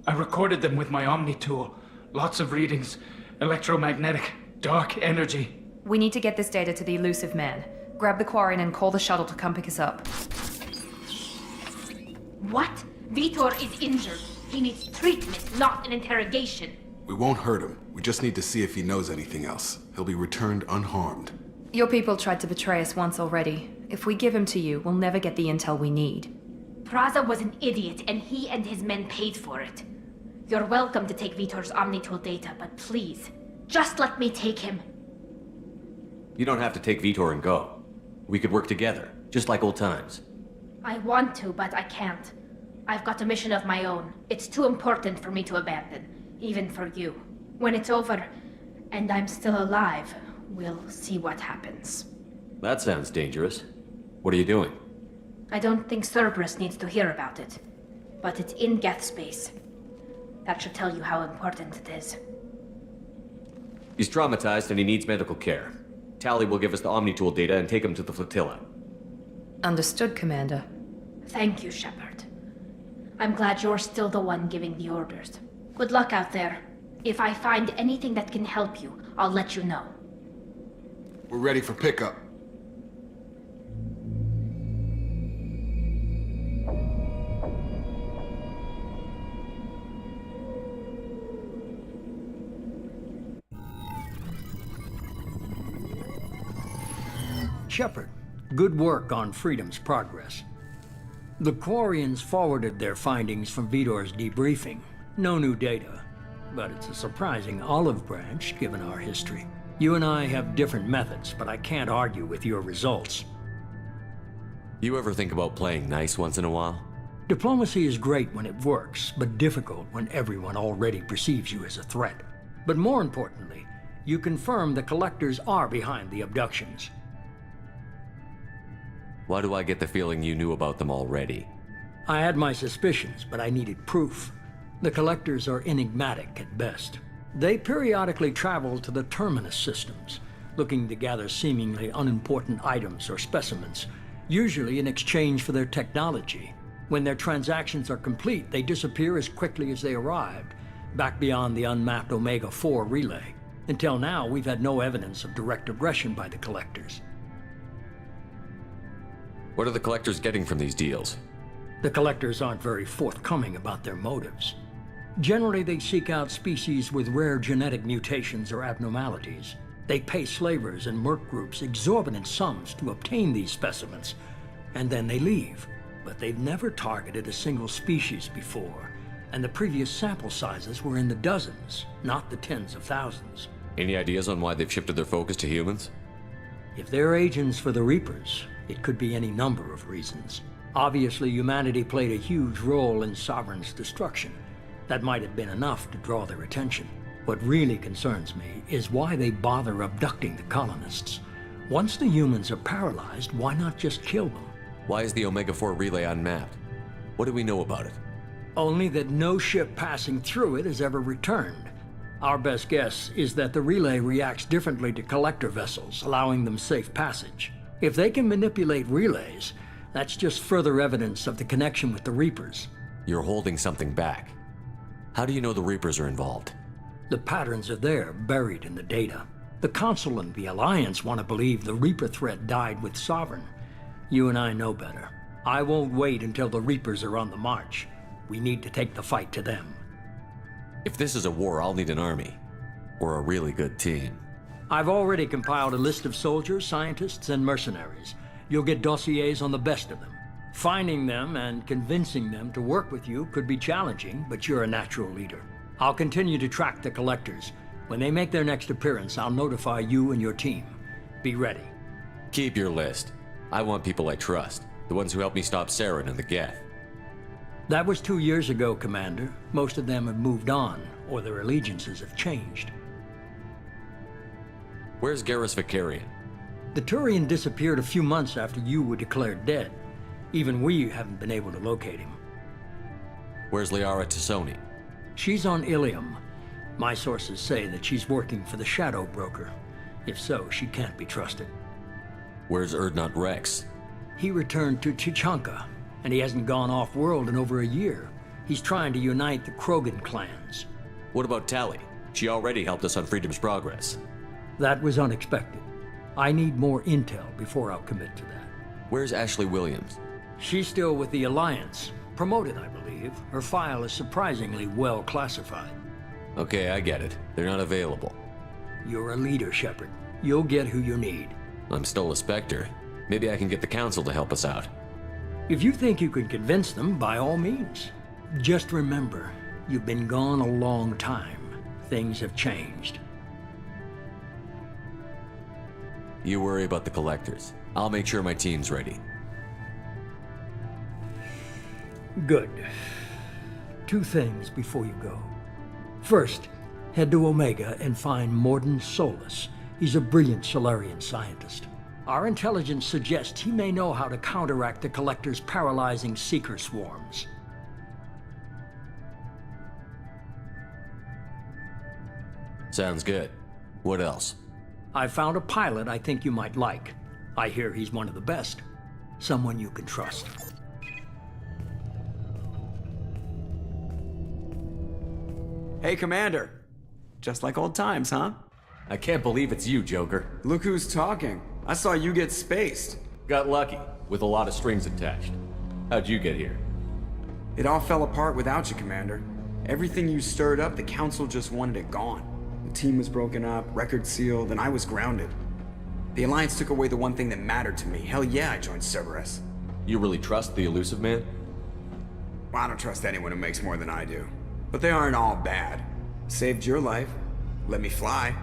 I recorded them with my Omni tool. Lots of readings. Electromagnetic. Dark energy. We need to get this data to the elusive man. Grab the Quarian and call the shuttle to come pick us up. What? Vitor is injured. He needs treatment, not an interrogation. We won't hurt him. We just need to see if he knows anything else. He'll be returned unharmed. Your people tried to betray us once already. If we give him to you, we'll never get the intel we need. Praza was an idiot, and he and his men paid for it. You're welcome to take Vitor's Omnitool data, but please, just let me take him. You don't have to take Vitor and go. We could work together, just like old times. I want to, but I can't. I've got a mission of my own. It's too important for me to abandon, even for you. When it's over, and I'm still alive, we'll see what happens. That sounds dangerous. What are you doing? I don't think Cerberus needs to hear about it, but it's in Geth space. That should tell you how important it is. He's traumatized and he needs medical care. Tally will give us the Omnitool data and take him to the flotilla. Understood, Commander. Thank you, Shepard. I'm glad you're still the one giving the orders. Good luck out there. If I find anything that can help you, I'll let you know. We're ready for pickup. Shepard, good work on Freedom's progress. The Quarians forwarded their findings from Vitor's debriefing. No new data, but it's a surprising olive branch given our history. You and I have different methods, but I can't argue with your results. You ever think about playing nice once in a while? Diplomacy is great when it works, but difficult when everyone already perceives you as a threat. But more importantly, you confirm the Collectors are behind the abductions. Why do I get the feeling you knew about them already? I had my suspicions, but I needed proof. The Collectors are enigmatic at best. They periodically travel to the Terminus systems, looking to gather seemingly unimportant items or specimens, usually in exchange for their technology. When their transactions are complete, they disappear as quickly as they arrived, back beyond the unmapped Omega-4 relay. Until now, we've had no evidence of direct aggression by the Collectors. What are the Collectors getting from these deals? The Collectors aren't very forthcoming about their motives. Generally, they seek out species with rare genetic mutations or abnormalities. They pay slavers and merc groups exorbitant sums to obtain these specimens, and then they leave. But they've never targeted a single species before, and the previous sample sizes were in the dozens, not the tens of thousands. Any ideas on why they've shifted their focus to humans? If they're agents for the Reapers, it could be any number of reasons. Obviously, humanity played a huge role in Sovereign's destruction. That might have been enough to draw their attention. What really concerns me is why they bother abducting the colonists. Once the humans are paralyzed, why not just kill them? Why is the Omega-4 relay unmapped? What do we know about it? Only that no ship passing through it has ever returned. Our best guess is that the relay reacts differently to collector vessels, allowing them safe passage. If they can manipulate relays, that's just further evidence of the connection with the Reapers. You're holding something back. How do you know the Reapers are involved? The patterns are there, buried in the data. The Council and the Alliance want to believe the Reaper threat died with Sovereign. You and I know better. I won't wait until the Reapers are on the march. We need to take the fight to them. If this is a war, I'll need an army. Or a really good team. I've already compiled a list of soldiers, scientists, and mercenaries. You'll get dossiers on the best of them. Finding them and convincing them to work with you could be challenging, but you're a natural leader. I'll continue to track the Collectors. When they make their next appearance, I'll notify you and your team. Be ready. Keep your list. I want people I trust. The ones who helped me stop Saren and the Geth. That was 2 years ago, Commander. Most of them have moved on, or their allegiances have changed. Where's Garrus Vicarian? The Turian disappeared a few months after you were declared dead. Even we haven't been able to locate him. Where's Liara Tassoni? She's on Ilium. My sources say that she's working for the Shadow Broker. If so, she can't be trusted. Where's Urdnot Rex? He returned to Chichanka, and he hasn't gone off-world in over a year. He's trying to unite the Krogan clans. What about Tali? She already helped us on Freedom's Progress. That was unexpected. I need more intel before I'll commit to that. Where's Ashley Williams? She's still with the Alliance. Promoted, I believe. Her file is surprisingly well classified. Okay, I get it. They're not available. You're a leader, Shepard. You'll get who you need. I'm still a Spectre. Maybe I can get the Council to help us out. If you think you can convince them, by all means. Just remember, you've been gone a long time. Things have changed. You worry about the Collectors. I'll make sure my team's ready. Good. 2 things before you go. First, head to Omega and find Morden Solus. He's a brilliant Solarian scientist. Our intelligence suggests he may know how to counteract the Collector's paralyzing Seeker swarms. Sounds good. What else? I found a pilot I think you might like. I hear he's one of the best. Someone you can trust. Hey, Commander. Just like old times, huh? I can't believe it's you, Joker. Look who's talking. I saw you get spaced. Got lucky, with a lot of strings attached. How'd you get here? It all fell apart without you, Commander. Everything you stirred up, the Council just wanted it gone. The team was broken up, record sealed, and I was grounded. The Alliance took away the one thing that mattered to me. Hell yeah, I joined Cerberus. You really trust the Elusive Man? Well, I don't trust anyone who makes more than I do. But they aren't all bad. Saved your life, let me fly,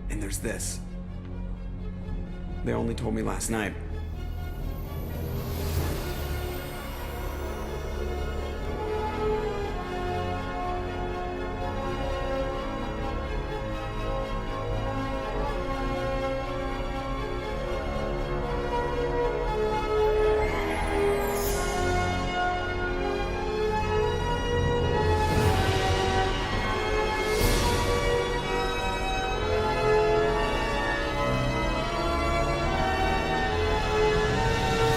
and there's this. They only told me last night.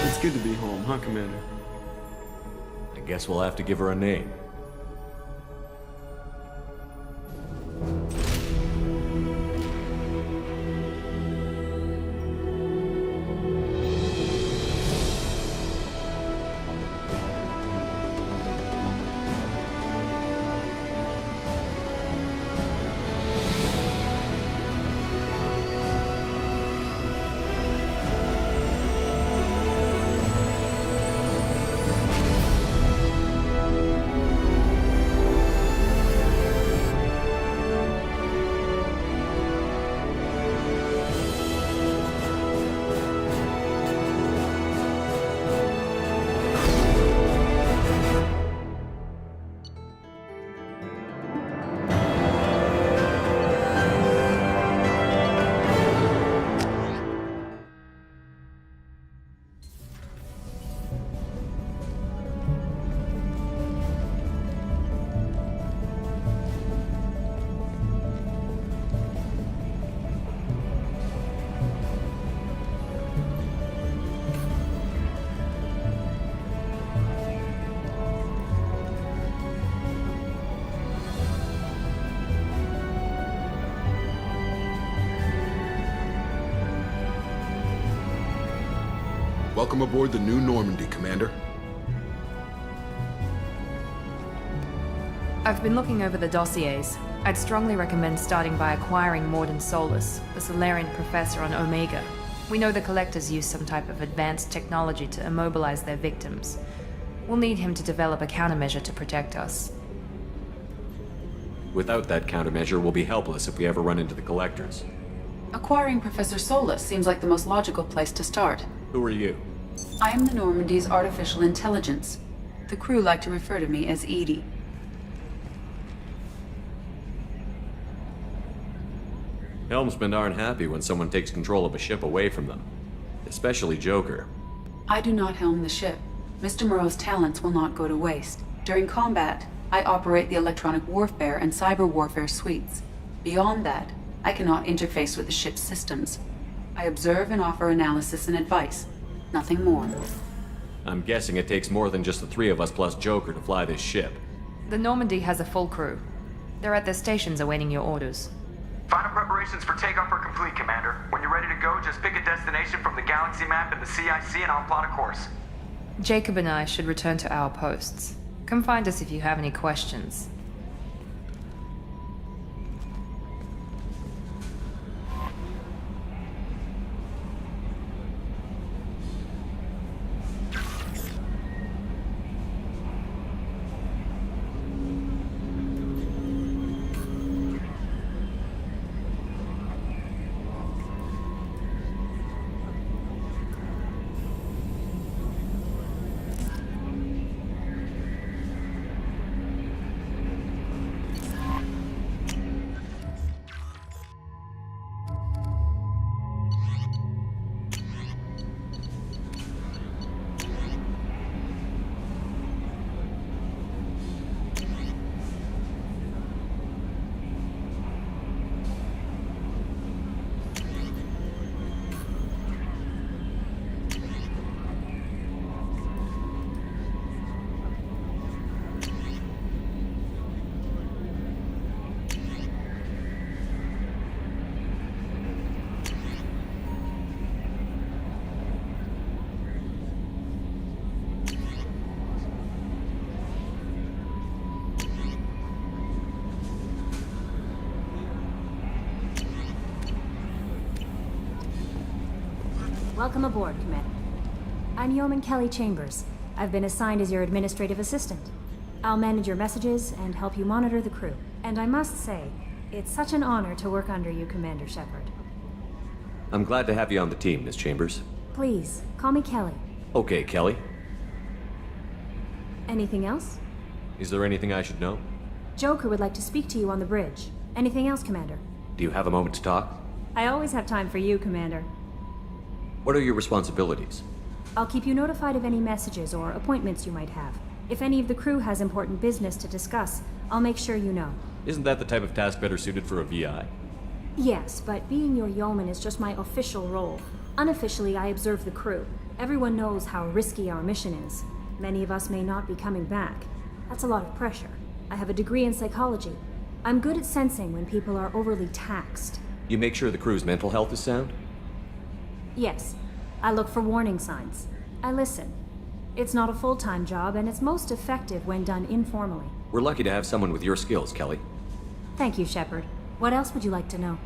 It's good to be home, huh, Commander? I guess we'll have to give her a name. Welcome aboard the New Normandy, Commander. I've been looking over the dossiers. I'd strongly recommend starting by acquiring Morden Solus, the Solarian professor on Omega. We know the Collectors use some type of advanced technology to immobilize their victims. We'll need him to develop a countermeasure to protect us. Without that countermeasure, we'll be helpless if we ever run into the Collectors. Acquiring Professor Solus seems like the most logical place to start. Who are you? I am the Normandy's artificial intelligence. The crew like to refer to me as Edie. Helmsmen aren't happy when someone takes control of a ship away from them. Especially Joker. I do not helm the ship. Mr. Moreau's talents will not go to waste. During combat, I operate the electronic warfare and cyber warfare suites. Beyond that, I cannot interface with the ship's systems. I observe and offer analysis and advice. Nothing more. I'm guessing it takes more than just the three of us plus Joker to fly this ship. The Normandy has a full crew. They're at their stations awaiting your orders. Final preparations for takeoff are complete, Commander. When you're ready to go, just pick a destination from the galaxy map in the CIC and I'll plot a course. Jacob and I should return to our posts. Come find us if you have any questions. Welcome aboard, Commander. I'm Yeoman Kelly Chambers. I've been assigned as your administrative assistant. I'll manage your messages and help you monitor the crew. And I must say, it's such an honor to work under you, Commander Shepard. I'm glad to have you on the team, Miss Chambers. Please, call me Kelly. Okay, Kelly. Anything else? Is there anything I should know? Joker would like to speak to you on the bridge. Anything else, Commander? Do you have a moment to talk? I always have time for you, Commander. What are your responsibilities? I'll keep you notified of any messages or appointments you might have. If any of the crew has important business to discuss, I'll make sure you know. Isn't that the type of task better suited for a VI? Yes, but being your yeoman is just my official role. Unofficially, I observe the crew. Everyone knows how risky our mission is. Many of us may not be coming back. That's a lot of pressure. I have a degree in psychology. I'm good at sensing when people are overly taxed. You make sure the crew's mental health is sound? Yes, I look for warning signs. I listen. It's not a full-time job, and it's most effective when done informally. We're lucky to have someone with your skills, Kelly. Thank you, Shepard. What else would you like to know?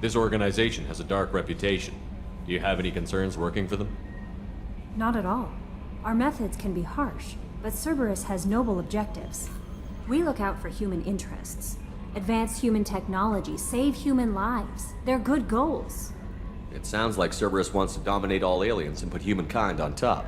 This organization has a dark reputation. Do you have any concerns working for them? Not at all. Our methods can be harsh, but Cerberus has noble objectives. We look out for human interests. Advance human technology, save human lives. They're good goals. It sounds like Cerberus wants to dominate all aliens and put humankind on top.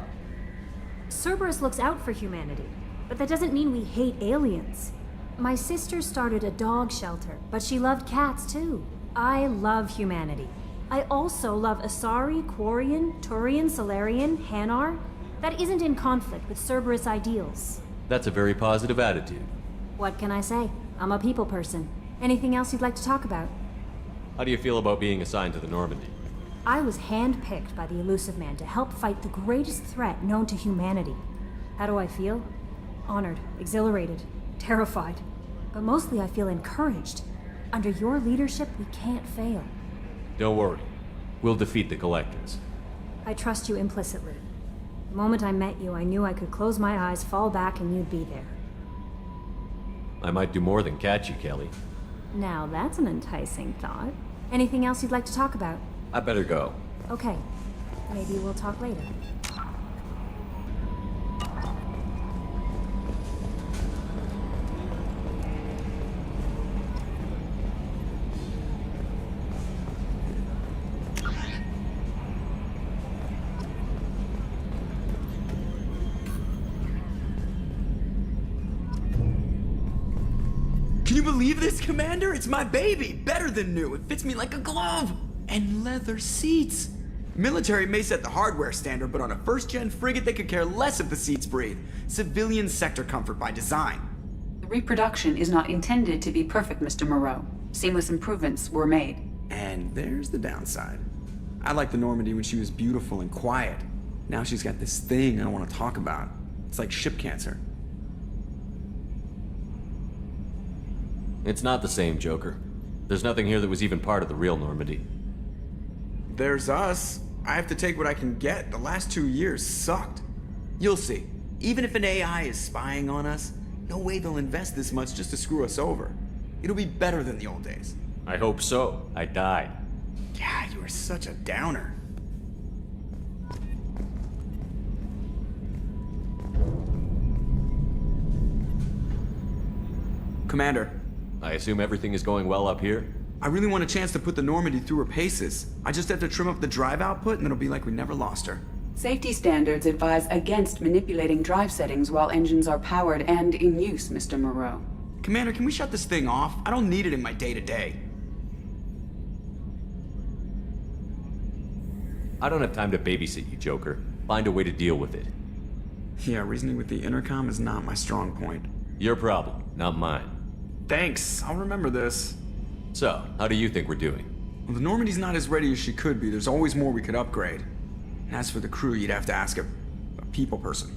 Cerberus looks out for humanity, but that doesn't mean we hate aliens. My sister started a dog shelter, but she loved cats too. I love humanity. I also love Asari, Quarian, Turian, Solarian, Hanar. That isn't in conflict with Cerberus ideals. That's a very positive attitude. What can I say? I'm a people person. Anything else you'd like to talk about? How do you feel about being assigned to the Normandy? I was handpicked by the Elusive Man to help fight the greatest threat known to humanity. How do I feel? Honored, exhilarated, terrified. But mostly I feel encouraged. Under your leadership, we can't fail. Don't worry. We'll defeat the Collectors. I trust you implicitly. The moment I met you, I knew I could close my eyes, fall back, and you'd be there. I might do more than catch you, Kelly. Now that's an enticing thought. Anything else you'd like to talk about? I better go. Okay. Maybe we'll talk later. Can you believe this, Commander? It's my baby! Better than new. It fits me like a glove! And leather seats! Military may set the hardware standard, but on a first-gen frigate they could care less if the seats breathe. Civilian sector comfort by design. Reproduction is not intended to be perfect, Mr. Moreau. Seamless improvements were made. And there's the downside. I liked the Normandy when she was beautiful and quiet. Now she's got this thing I don't want to talk about. It's like ship cancer. It's not the same, Joker. There's nothing here that was even part of the real Normandy. There's us. I have to take what I can get. The last 2 years sucked. You'll see. Even if an AI is spying on us, no way they'll invest this much just to screw us over. It'll be better than the old days. I hope so. I died. God, you are such a downer. Commander. I assume everything is going well up here? I really want a chance to put the Normandy through her paces. I just have to trim up the drive output and it'll be like we never lost her. Safety standards advise against manipulating drive settings while engines are powered and in use, Mr. Moreau. Commander, can we shut this thing off? I don't need it in my day-to-day. I don't have time to babysit you, Joker. Find a way to deal with it. Yeah, reasoning with the intercom is not my strong point. Your problem, not mine. Thanks, I'll remember this. So, how do you think we're doing? Well, the Normandy's not as ready as she could be. There's always more we could upgrade. And as for the crew, you'd have to ask a people person.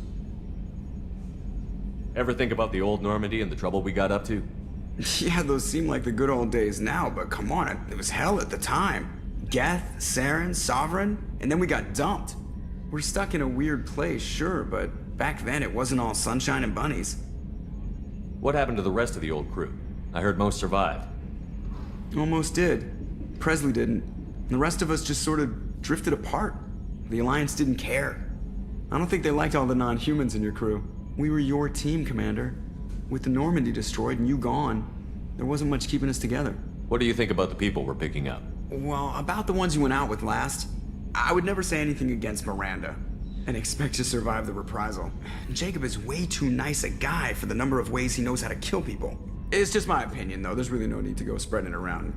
Ever think about the old Normandy and the trouble we got up to? Yeah, those seem like the good old days now, but come on, it was hell at the time. Geth, Saren, Sovereign, and then we got dumped. We're stuck in a weird place, sure, but back then it wasn't all sunshine and bunnies. What happened to the rest of the old crew? I heard most survived. Almost did. Presley didn't. The rest of us just sort of drifted apart. The Alliance didn't care. I don't think they liked all the non-humans in your crew. We were your team, Commander. With the Normandy destroyed and you gone, there wasn't much keeping us together. What do you think about the people we're picking up? Well, about the ones you went out with last, I would never say anything against Miranda and expect to survive the reprisal. Jacob is way too nice a guy for the number of ways he knows how to kill people. It's just my opinion, though. There's really no need to go spreading it around.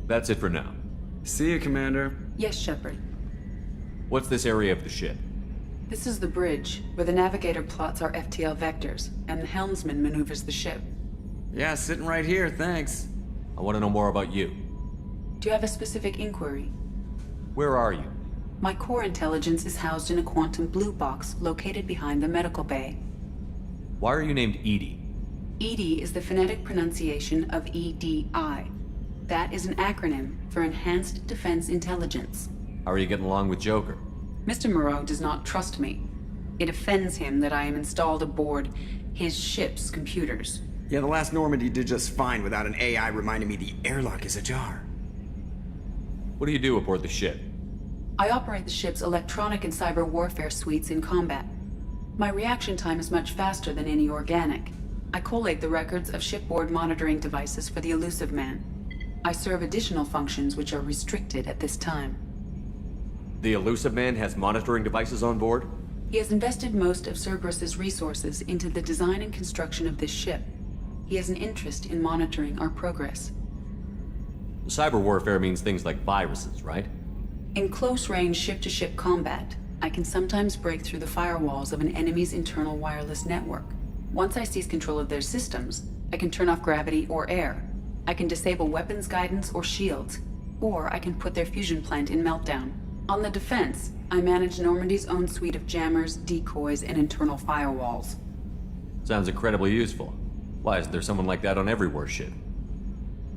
That's it for now. See you, Commander. Yes, Shepard. What's this area of the ship? This is the bridge, where the navigator plots our FTL vectors, and the helmsman maneuvers the ship. Yeah, sitting right here, thanks. I want to know more about you. Do you have a specific inquiry? Where are you? My core intelligence is housed in a quantum blue box located behind the medical bay. Why are you named Edie? EDI is the phonetic pronunciation of EDI. That is an acronym for Enhanced Defense Intelligence. How are you getting along with Joker? Mr. Moreau does not trust me. It offends him that I am installed aboard his ship's computers. Yeah, the last Normandy did just fine without an AI reminding me the airlock is ajar. What do you do aboard the ship? I operate the ship's electronic and cyber warfare suites in combat. My reaction time is much faster than any organic. I collate the records of shipboard monitoring devices for the Elusive Man. I serve additional functions which are restricted at this time. The Elusive Man has monitoring devices on board? He has invested most of Cerberus's resources into the design and construction of this ship. He has an interest in monitoring our progress. Cyber warfare means things like viruses, right? In close-range ship-to-ship combat, I can sometimes break through the firewalls of an enemy's internal wireless network. Once I seize control of their systems, I can turn off gravity or air. I can disable weapons guidance or shields, or I can put their fusion plant in meltdown. On the defense, I manage Normandy's own suite of jammers, decoys, and internal firewalls. Sounds incredibly useful. Why isn't there someone like that on every warship?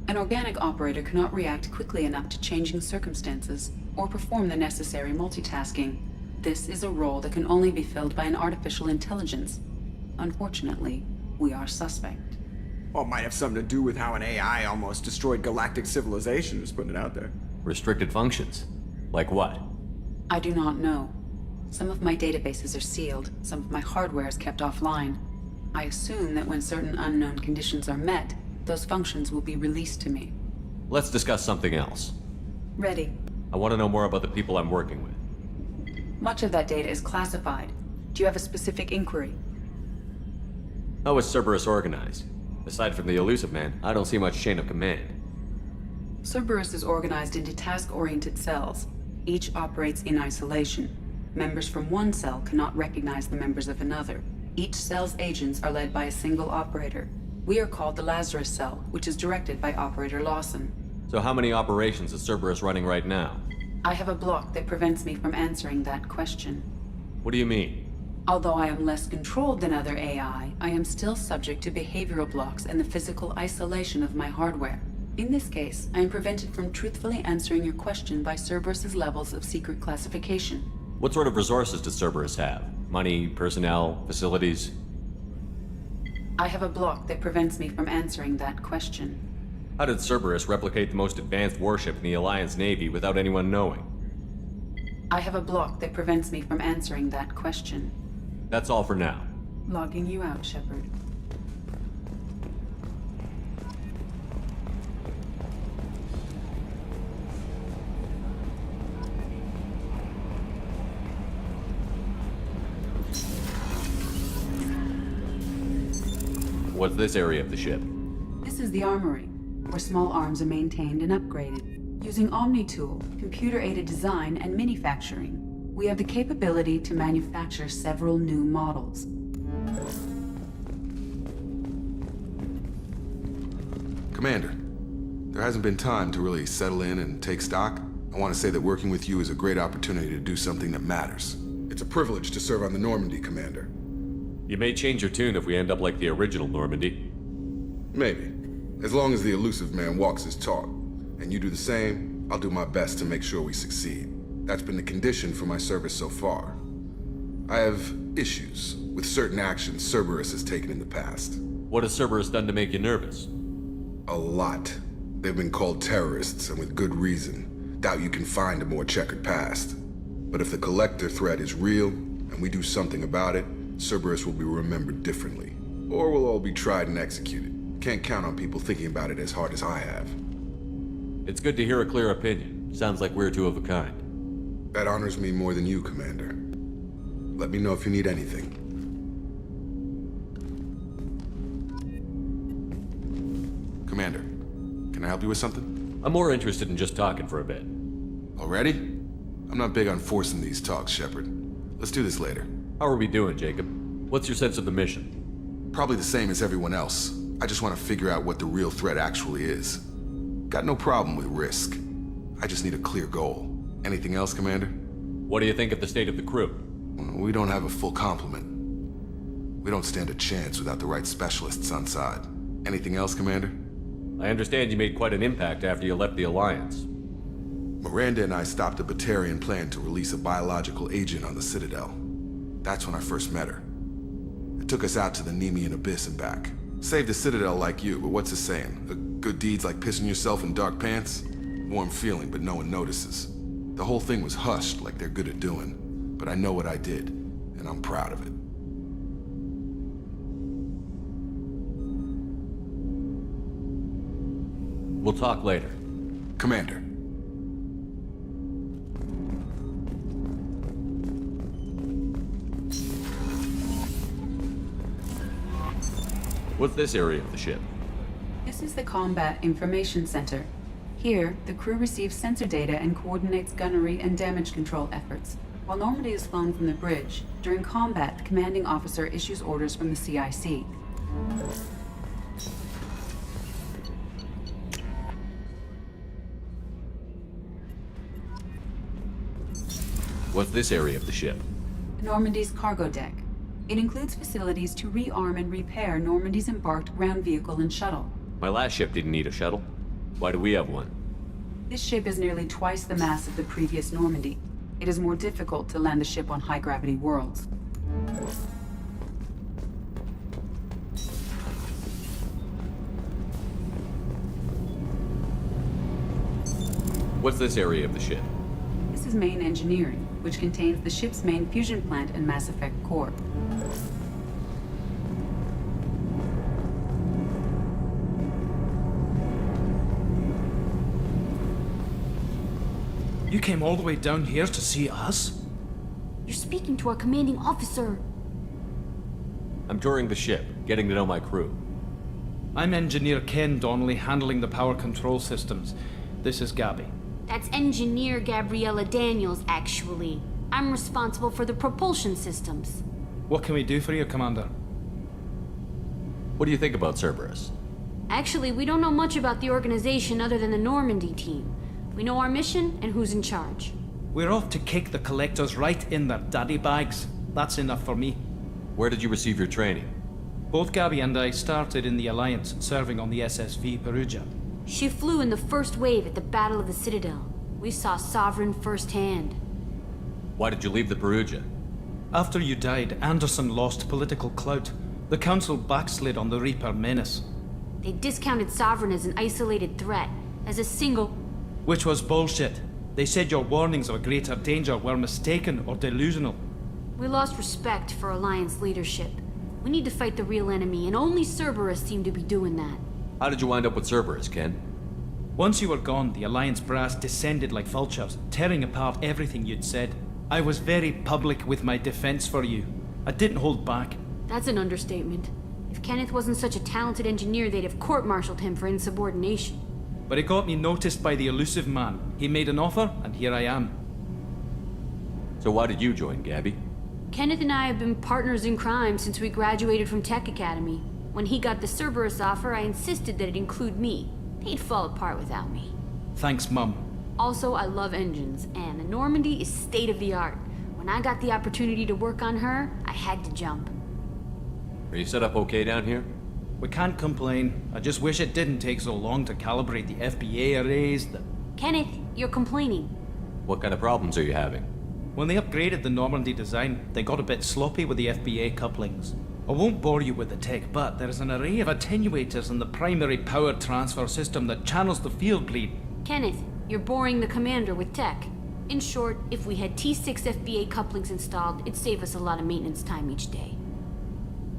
An organic operator cannot react quickly enough to changing circumstances, or perform the necessary multitasking. This is a role that can only be filled by an artificial intelligence. Unfortunately, we are suspect. Well, it might have something to do with how an AI almost destroyed galactic civilization, just putting it out there. Restricted functions? Like what? I do not know. Some of my databases are sealed, some of my hardware is kept offline. I assume that when certain unknown conditions are met, those functions will be released to me. Let's discuss something else. Ready. I want to know more about the people I'm working with. Much of that data is classified. Do you have a specific inquiry? How is Cerberus organized? Aside from the Elusive Man, I don't see much chain of command. Cerberus is organized into task-oriented cells. Each operates in isolation. Members from one cell cannot recognize the members of another. Each cell's agents are led by a single operator. We are called the Lazarus Cell, which is directed by Operator Lawson. So how many operations is Cerberus running right now? I have a block that prevents me from answering that question. What do you mean? Although I am less controlled than other AI, I am still subject to behavioral blocks and the physical isolation of my hardware. In this case, I am prevented from truthfully answering your question by Cerberus's levels of secret classification. What sort of resources does Cerberus have? Money, personnel, facilities? I have a block that prevents me from answering that question. How did Cerberus replicate the most advanced warship in the Alliance Navy without anyone knowing? I have a block that prevents me from answering that question. That's all for now. Logging you out, Shepard. What's this area of the ship? This is the armory, where small arms are maintained and upgraded. Using Omni-Tool, computer-aided design, and manufacturing, we have the capability to manufacture several new models. Commander, there hasn't been time to really settle in and take stock. I want to say that working with you is a great opportunity to do something that matters. It's a privilege to serve on the Normandy, Commander. You may change your tune if we end up like the original Normandy. Maybe. As long as the elusive man walks his talk, and you do the same, I'll do my best to make sure we succeed. That's been the condition for my service so far. I have issues with certain actions Cerberus has taken in the past. What has Cerberus done to make you nervous? A lot. They've been called terrorists, and with good reason. Doubt you can find a more checkered past. But if the Collector threat is real, and we do something about it, Cerberus will be remembered differently. Or we'll all be tried and executed. Can't count on people thinking about it as hard as I have. It's good to hear a clear opinion. Sounds like we're two of a kind. That honors me more than you, Commander. Let me know if you need anything. Commander, can I help you with something? I'm more interested in just talking for a bit. Already? I'm not big on forcing these talks, Shepard. Let's do this later. How are we doing, Jacob? What's your sense of the mission? Probably the same as everyone else. I just want to figure out what the real threat actually is. Got no problem with risk. I just need a clear goal. Anything else, Commander? What do you think of the state of the crew? We don't have a full complement. We don't stand a chance without the right specialists on side. Anything else, Commander? I understand you made quite an impact after you left the Alliance. Miranda and I stopped a Batarian plan to release a biological agent on the Citadel. That's when I first met her. It took us out to the Nemean Abyss and back. Saved the Citadel like you, but what's the saying? Good deeds like pissing yourself in dark pants? Warm feeling, but no one notices. The whole thing was hushed like they're good at doing. But I know what I did, and I'm proud of it. We'll talk later. Commander. What's this area of the ship? This is the Combat Information Center. Here, the crew receives sensor data and coordinates gunnery and damage control efforts. While Normandy is flown from the bridge, during combat, the commanding officer issues orders from the CIC. What's this area of the ship? Normandy's cargo deck. It includes facilities to rearm and repair Normandy's embarked ground vehicle and shuttle. My last ship didn't need a shuttle. Why do we have one? This ship is nearly twice the mass of the previous Normandy. It is more difficult to land the ship on high-gravity worlds. What's this area of the ship? This is main engineering, which contains the ship's main fusion plant and Mass Effect core. You came all the way down here to see us? You're speaking to our commanding officer. I'm touring the ship, getting to know my crew. I'm Engineer Ken Donnelly, handling the power control systems. This is Gabby. That's Engineer Gabriella Daniels, actually. I'm responsible for the propulsion systems. What can we do for you, Commander? What do you think about Cerberus? Actually, we don't know much about the organization other than the Normandy team. We know our mission and who's in charge. We're off to kick the Collectors right in their daddy bags. That's enough for me. Where did you receive your training? Both Gabby and I started in the Alliance, serving on the SSV Perugia. She flew in the first wave at the Battle of the Citadel. We saw Sovereign firsthand. Why did you leave the Perugia? After you died, Anderson lost political clout. The Council backslid on the Reaper menace. They discounted Sovereign as an isolated threat, as a single... Which was bullshit. They said your warnings of a greater danger were mistaken or delusional. We lost respect for Alliance leadership. We need to fight the real enemy, and only Cerberus seemed to be doing that. How did you wind up with Cerberus, Ken? Once you were gone, the Alliance brass descended like vultures, tearing apart everything you'd said. I was very public with my defense for you. I didn't hold back. That's an understatement. If Kenneth wasn't such a talented engineer, they'd have court-martialed him for insubordination. But it got me noticed by the elusive man. He made an offer, and here I am. So why did you join, Gabby? Kenneth and I have been partners in crime since we graduated from Tech Academy. When he got the Cerberus offer, I insisted that it include me. He'd fall apart without me. Thanks, Mum. Also, I love engines, and the Normandy is state-of-the-art. When I got the opportunity to work on her, I had to jump. Are you set up okay down here? We can't complain. I just wish it didn't take so long to calibrate the FBA arrays. Kenneth, you're complaining. What kind of problems are you having? When they upgraded the Normandy design, they got a bit sloppy with the FBA couplings. I won't bore you with the tech, but there is an array of attenuators in the primary power transfer system that channels the field bleed. Kenneth, you're boring the commander with tech. In short, if we had T6 FBA couplings installed, it'd save us a lot of maintenance time each day.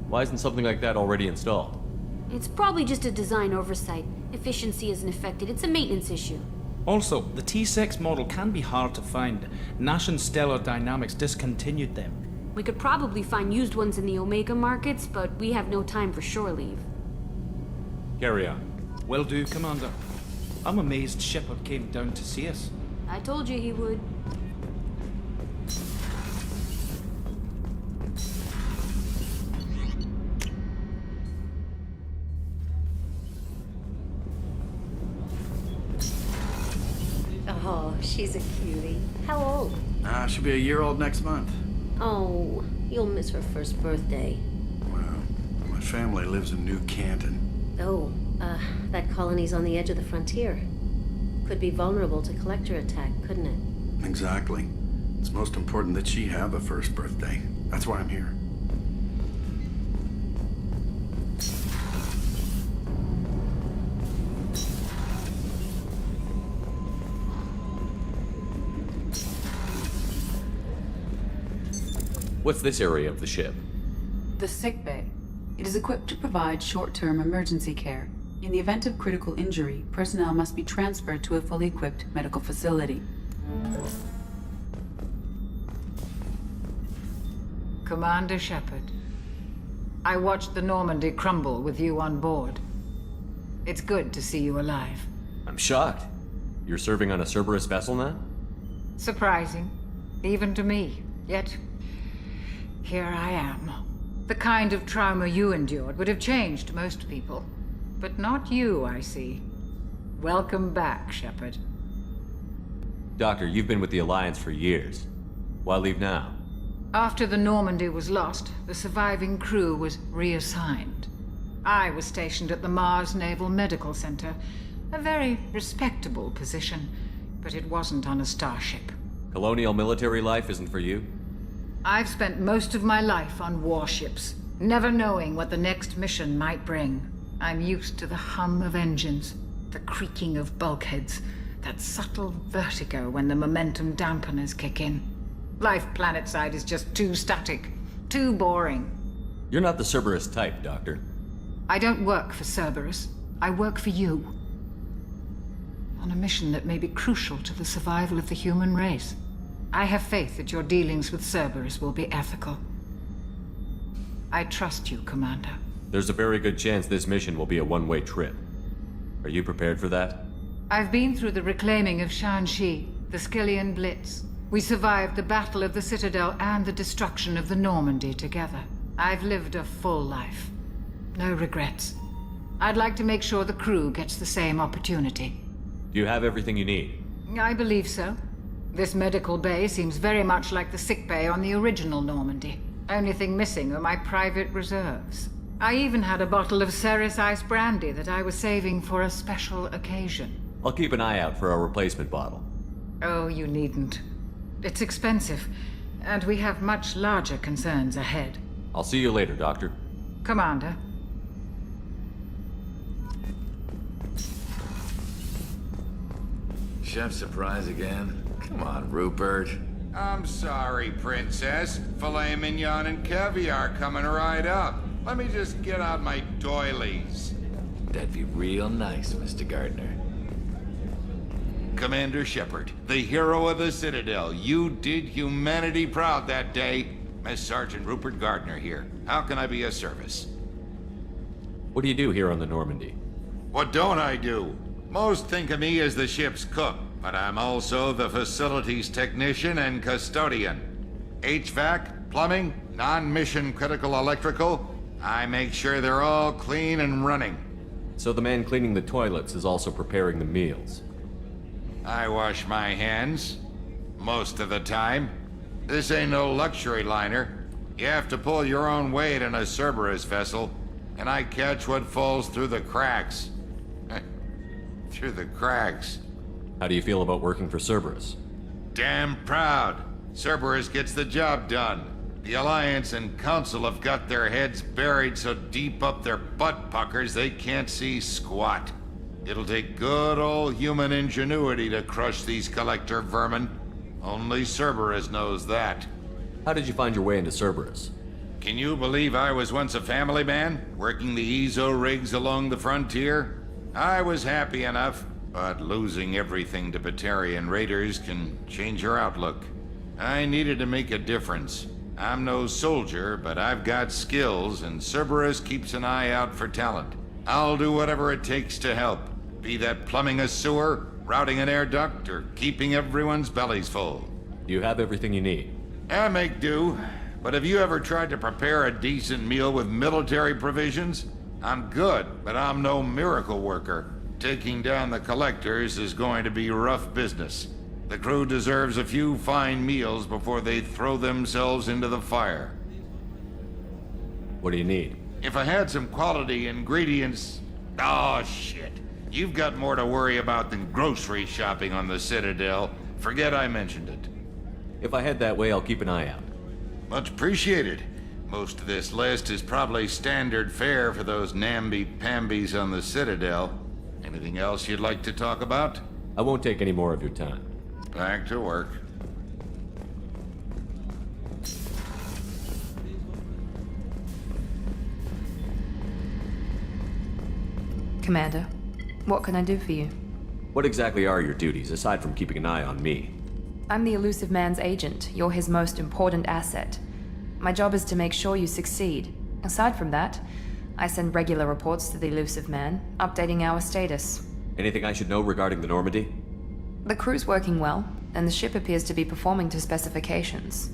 Why isn't something like that already installed? It's probably just a design oversight. Efficiency isn't affected, it's a maintenance issue. Also, the T6 model can be hard to find. Nash and Stellar Dynamics discontinued them. We could probably find used ones in the Omega markets, but we have no time for shore leave. Carry on. Will do, Commander. I'm amazed Shepard came down to see us. I told you he would. Oh, she's a cutie. How old? She'll be a year old next month. Oh, you'll miss her first birthday. Well, my family lives in New Canton. Oh, that colony's on the edge of the frontier. Could be vulnerable to collector attack, couldn't it? Exactly. It's most important that she have a first birthday. That's why I'm here. What's this area of the ship? The sick bay. It is equipped to provide short-term emergency care. In the event of critical injury, personnel must be transferred to a fully equipped medical facility. Commander Shepard, I watched the Normandy crumble with you on board. It's good to see you alive. I'm shocked. You're serving on a Cerberus vessel now? Surprising, even to me. Yet, here I am. The kind of trauma you endured would have changed most people. But not you, I see. Welcome back, Shepard. Doctor, you've been with the Alliance for years. Why leave now? After the Normandy was lost, the surviving crew was reassigned. I was stationed at the Mars Naval Medical Center, a very respectable position, but it wasn't on a starship. Colonial military life isn't for you? I've spent most of my life on warships, never knowing what the next mission might bring. I'm used to the hum of engines, the creaking of bulkheads, that subtle vertigo when the momentum dampeners kick in. Life planetside is just too static, too boring. You're not the Cerberus type, Doctor. I don't work for Cerberus. I work for you. On a mission that may be crucial to the survival of the human race. I have faith that your dealings with Cerberus will be ethical. I trust you, Commander. There's a very good chance this mission will be a one-way trip. Are you prepared for that? I've been through the reclaiming of Shanxi, the Skillian Blitz. We survived the Battle of the Citadel and the destruction of the Normandy together. I've lived a full life. No regrets. I'd like to make sure the crew gets the same opportunity. Do you have everything you need? I believe so. This medical bay seems very much like the sick bay on the original Normandy. Only thing missing are my private reserves. I even had a bottle of Cerberus ice brandy that I was saving for a special occasion. I'll keep an eye out for a replacement bottle. Oh, you needn't. It's expensive, and we have much larger concerns ahead. I'll see you later, Doctor. Commander. Chef surprise again? Come on, Rupert. I'm sorry, Princess. Filet mignon and caviar coming right up. Let me just get out my doilies. That'd be real nice, Mr. Gardner. Commander Shepard, the hero of the Citadel. You did humanity proud that day. Master Sergeant Rupert Gardner here. How can I be of service? What do you do here on the Normandy? What don't I do? Most think of me as the ship's cook, but I'm also the facilities technician and custodian. HVAC, plumbing, non-mission critical electrical. I make sure they're all clean and running. So the man cleaning the toilets is also preparing the meals. I wash my hands. Most of the time. This ain't no luxury liner. You have to pull your own weight in a Cerberus vessel, and I catch what falls through the cracks. Through the cracks. How do you feel about working for Cerberus? Damn proud. Cerberus gets the job done. The Alliance and Council have got their heads buried so deep up their butt puckers they can't see squat. It'll take good old human ingenuity to crush these collector vermin. Only Cerberus knows that. How did you find your way into Cerberus? Can you believe I was once a family man, working the EZO rigs along the frontier? I was happy enough, but losing everything to Batarian raiders can change your outlook. I needed to make a difference. I'm no soldier, but I've got skills, and Cerberus keeps an eye out for talent. I'll do whatever it takes to help. Be that plumbing a sewer, routing an air duct, or keeping everyone's bellies full. Do you have everything you need? I make do. But have you ever tried to prepare a decent meal with military provisions? I'm good, but I'm no miracle worker. Taking down the collectors is going to be rough business. The crew deserves a few fine meals before they throw themselves into the fire. What do you need? If I had some quality ingredients... Oh, shit. You've got more to worry about than grocery shopping on the Citadel. Forget I mentioned it. If I head that way, I'll keep an eye out. Much appreciated. Most of this list is probably standard fare for those namby-pambies on the Citadel. Anything else you'd like to talk about? I won't take any more of your time. Back to work. Commander, what can I do for you? What exactly are your duties, aside from keeping an eye on me? I'm the elusive man's agent. You're his most important asset. My job is to make sure you succeed. Aside from that, I send regular reports to the elusive man, updating our status. Anything I should know regarding the Normandy? The crew's working well, and the ship appears to be performing to specifications.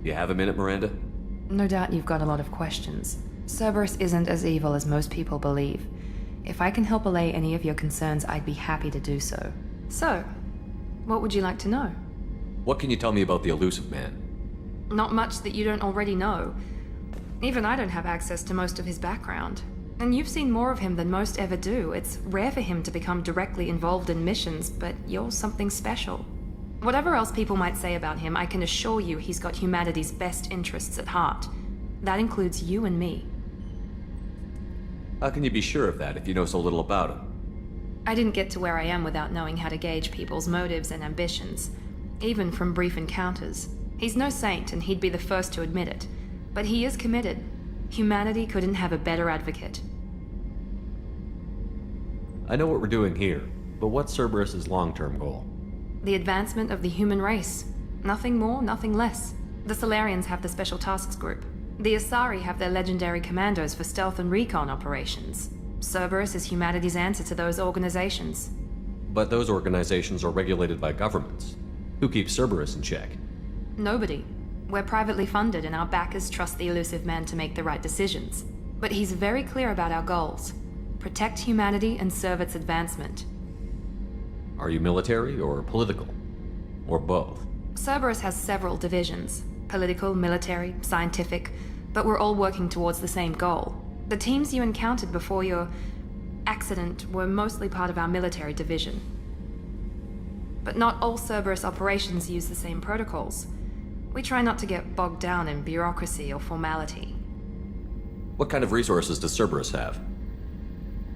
You have a minute, Miranda? No doubt you've got a lot of questions. Cerberus isn't as evil as most people believe. If I can help allay any of your concerns, I'd be happy to do so. So, what would you like to know? What can you tell me about the elusive man? Not much that you don't already know. Even I don't have access to most of his background. And you've seen more of him than most ever do. It's rare for him to become directly involved in missions, but you're something special. Whatever else people might say about him, I can assure you he's got humanity's best interests at heart. That includes you and me. How can you be sure of that if you know so little about him? I didn't get to where I am without knowing how to gauge people's motives and ambitions. Even from brief encounters. He's no saint, and he'd be the first to admit it. But he is committed. Humanity couldn't have a better advocate. I know what we're doing here, but what's Cerberus' long-term goal? The advancement of the human race. Nothing more, nothing less. The Solarians have the Special Tasks Group. The Asari have their legendary commandos for stealth and recon operations. Cerberus is humanity's answer to those organizations. But those organizations are regulated by governments. Who keeps Cerberus in check? Nobody. We're privately funded and our backers trust the elusive man to make the right decisions. But he's very clear about our goals. Protect humanity and serve its advancement. Are you military or political? Or both? Cerberus has several divisions. Political, military, scientific, but we're all working towards the same goal. The teams you encountered before your accident were mostly part of our military division. But not all Cerberus operations use the same protocols. We try not to get bogged down in bureaucracy or formality. What kind of resources does Cerberus have?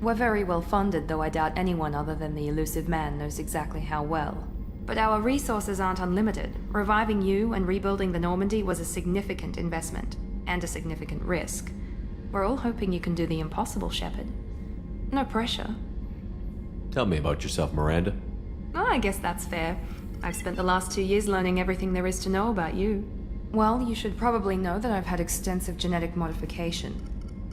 We're very well funded, though I doubt anyone other than the elusive man knows exactly how well. But our resources aren't unlimited. Reviving you and rebuilding the Normandy was a significant investment, and a significant risk. We're all hoping you can do the impossible, Shepard. No pressure. Tell me about yourself, Miranda. Oh, I guess that's fair. I've spent the last 2 years learning everything there is to know about you. Well, you should probably know that I've had extensive genetic modification.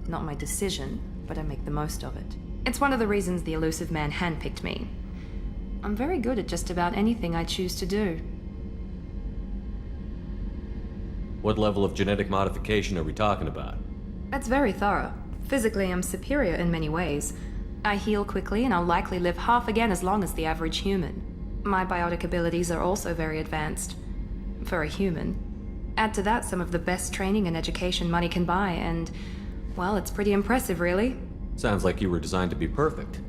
Not my decision, but I make the most of it. It's one of the reasons the elusive man handpicked me. I'm very good at just about anything I choose to do. What level of genetic modification are we talking about? That's very thorough. Physically, I'm superior in many ways. I heal quickly, and I'll likely live half again as long as the average human. My biotic abilities are also very advanced. For a human. Add to that some of the best training and education money can buy, and, well, it's pretty impressive, really. Sounds like you were designed to be perfect.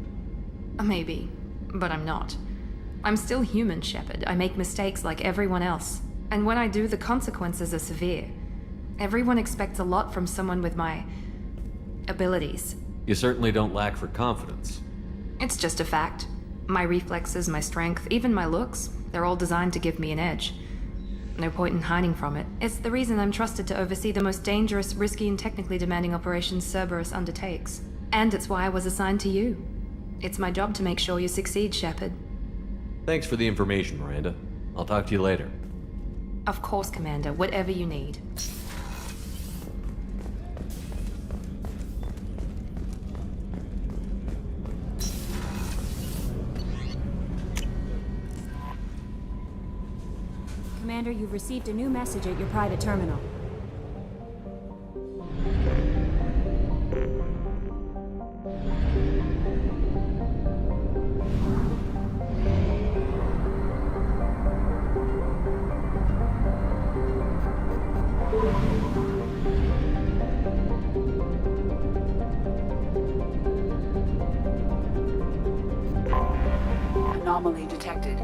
Maybe, but I'm not. I'm still human, Shepard. I make mistakes like everyone else. And when I do, the consequences are severe. Everyone expects a lot from someone with my abilities. You certainly don't lack for confidence. It's just a fact. My reflexes, my strength, even my looks, they're all designed to give me an edge. No point in hiding from it. It's the reason I'm trusted to oversee the most dangerous, risky, and technically demanding operations Cerberus undertakes. And it's why I was assigned to you. It's my job to make sure you succeed, Shepard. Thanks for the information, Miranda. I'll talk to you later. Of course, Commander. Whatever you need. Commander, you've received a new message at your private terminal. Anomaly detected.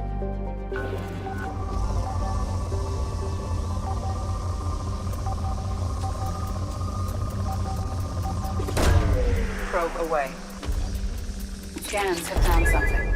Probe away. Scans have found something.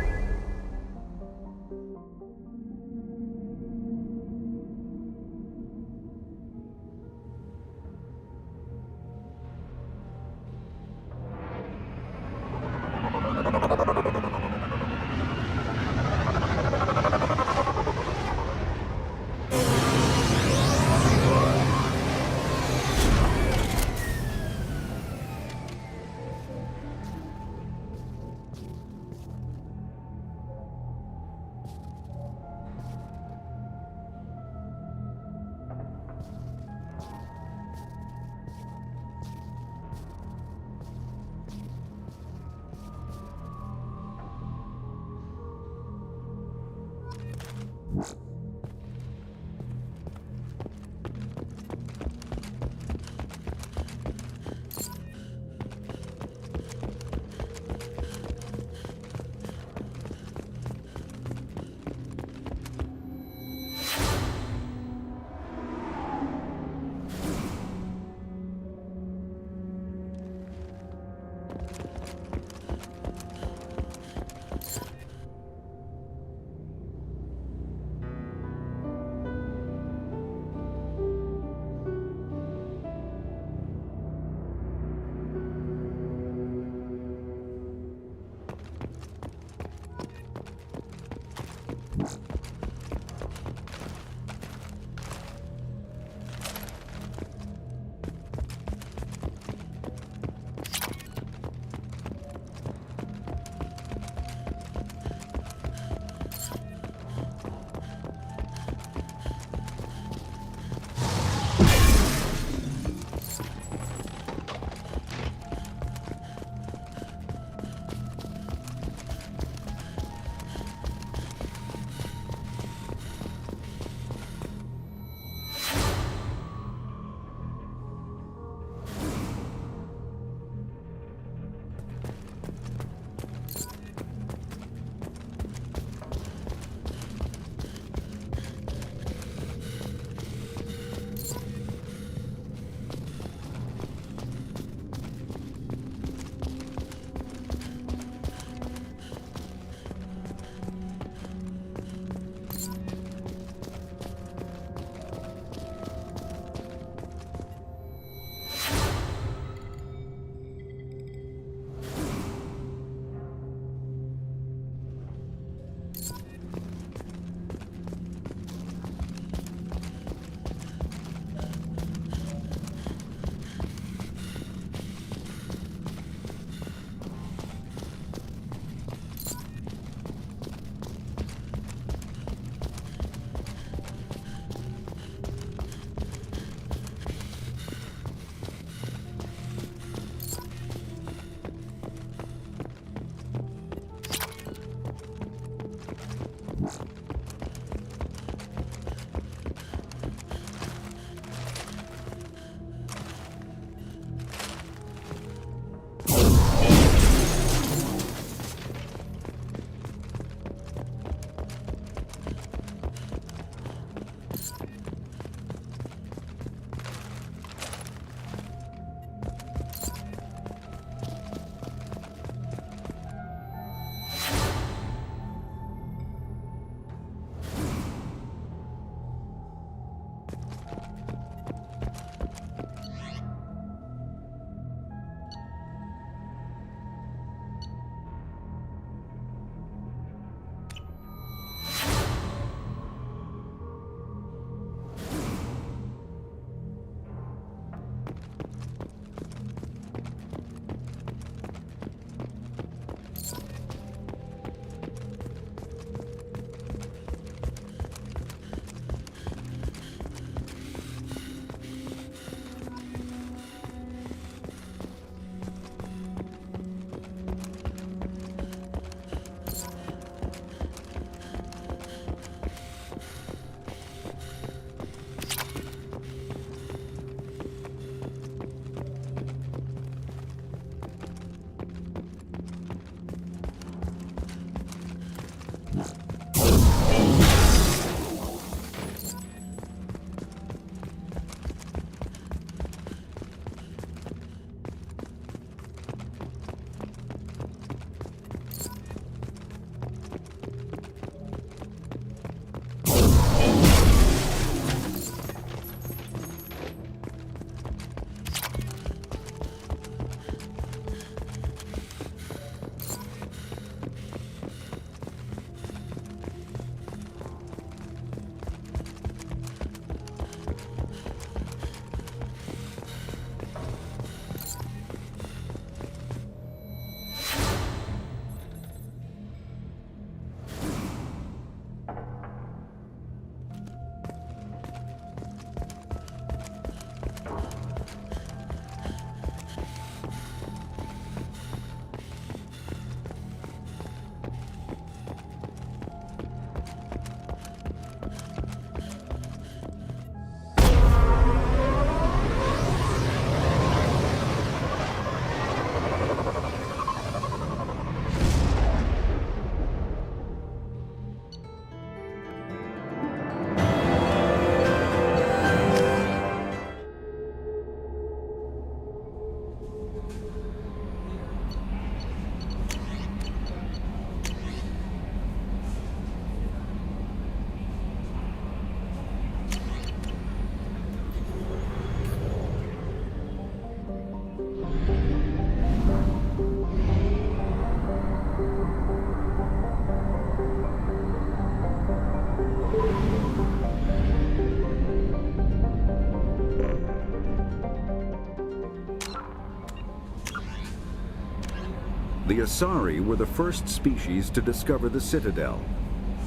The Asari were the first species to discover the Citadel.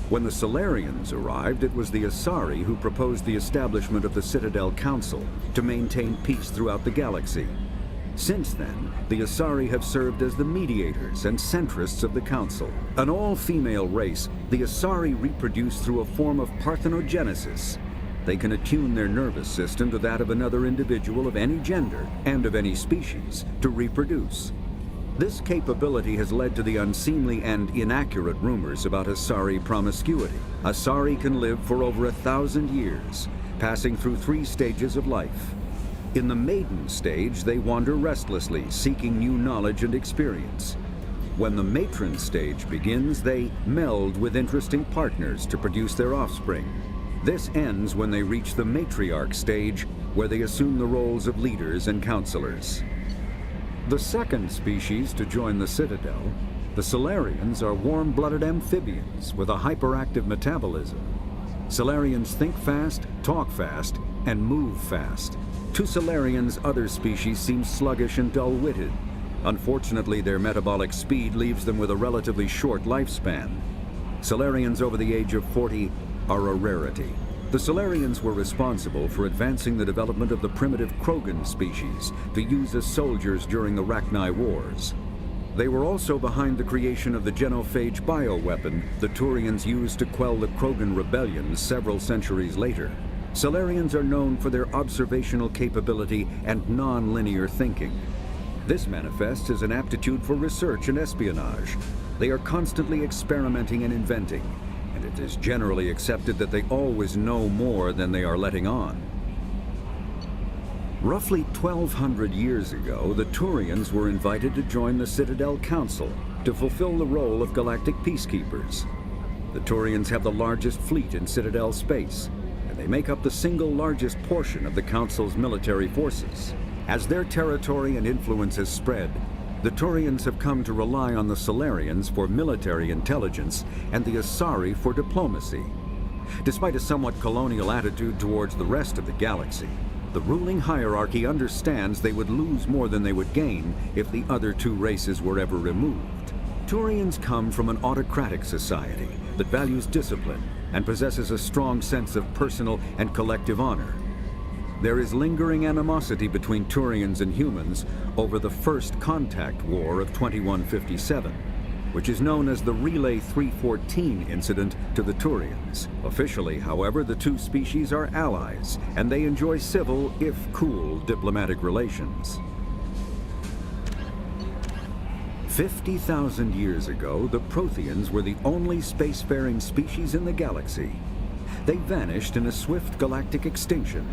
When the Solarians arrived, it was the Asari who proposed the establishment of the Citadel Council to maintain peace throughout the galaxy. Since then, the Asari have served as the mediators and centrists of the Council. An all-female race, the Asari reproduce through a form of parthenogenesis. They can attune their nervous system to that of another individual of any gender and of any species to reproduce. This capability has led to the unseemly and inaccurate rumors about Asari promiscuity. Asari can live for over 1,000 years, passing through 3 stages of life. In the maiden stage, they wander restlessly, seeking new knowledge and experience. When the matron stage begins, they meld with interesting partners to produce their offspring. This ends when they reach the matriarch stage, where they assume the roles of leaders and counselors. The second species to join the Citadel, the Solarians, are warm-blooded amphibians with a hyperactive metabolism. Solarians think fast, talk fast, and move fast. To Solarians, other species seem sluggish and dull-witted. Unfortunately, their metabolic speed leaves them with a relatively short lifespan. Solarians over the age of 40 are a rarity. The Solarians were responsible for advancing the development of the primitive Krogan species to use as soldiers during the Rachni Wars. They were also behind the creation of the genophage bioweapon the Turians used to quell the Krogan rebellions several centuries later. Solarians are known for their observational capability and non-linear thinking. This manifests as an aptitude for research and espionage. They are constantly experimenting and inventing, and it is generally accepted that they always know more than they are letting on. Roughly 1,200 years ago, the Turians were invited to join the Citadel Council to fulfill the role of galactic peacekeepers. The Turians have the largest fleet in Citadel space, and they make up the single largest portion of the Council's military forces. As their territory and influence has spread, the Turians have come to rely on the Solarians for military intelligence and the Asari for diplomacy. Despite a somewhat colonial attitude towards the rest of the galaxy, the ruling hierarchy understands they would lose more than they would gain if the other 2 races were ever removed. Turians come from an autocratic society that values discipline and possesses a strong sense of personal and collective honor. There is lingering animosity between Turians and humans over the First Contact War of 2157, which is known as the Relay 314 incident to the Turians. Officially, however, the 2 species are allies, and they enjoy civil, if cool, diplomatic relations. 50,000 years ago, the Protheans were the only spacefaring species in the galaxy. They vanished in a swift galactic extinction.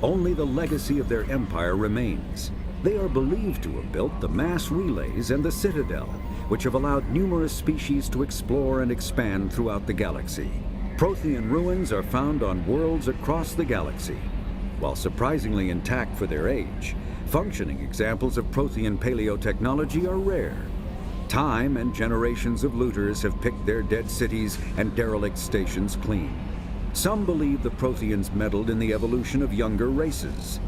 Only the legacy of their empire remains. They are believed to have built the mass relays and the Citadel, which have allowed numerous species to explore and expand throughout the galaxy. Prothean ruins are found on worlds across the galaxy. While surprisingly intact for their age, functioning examples of Prothean paleotechnology are rare. Time and generations of looters have picked their dead cities and derelict stations clean. Some believe the Protheans meddled in the evolution of younger races.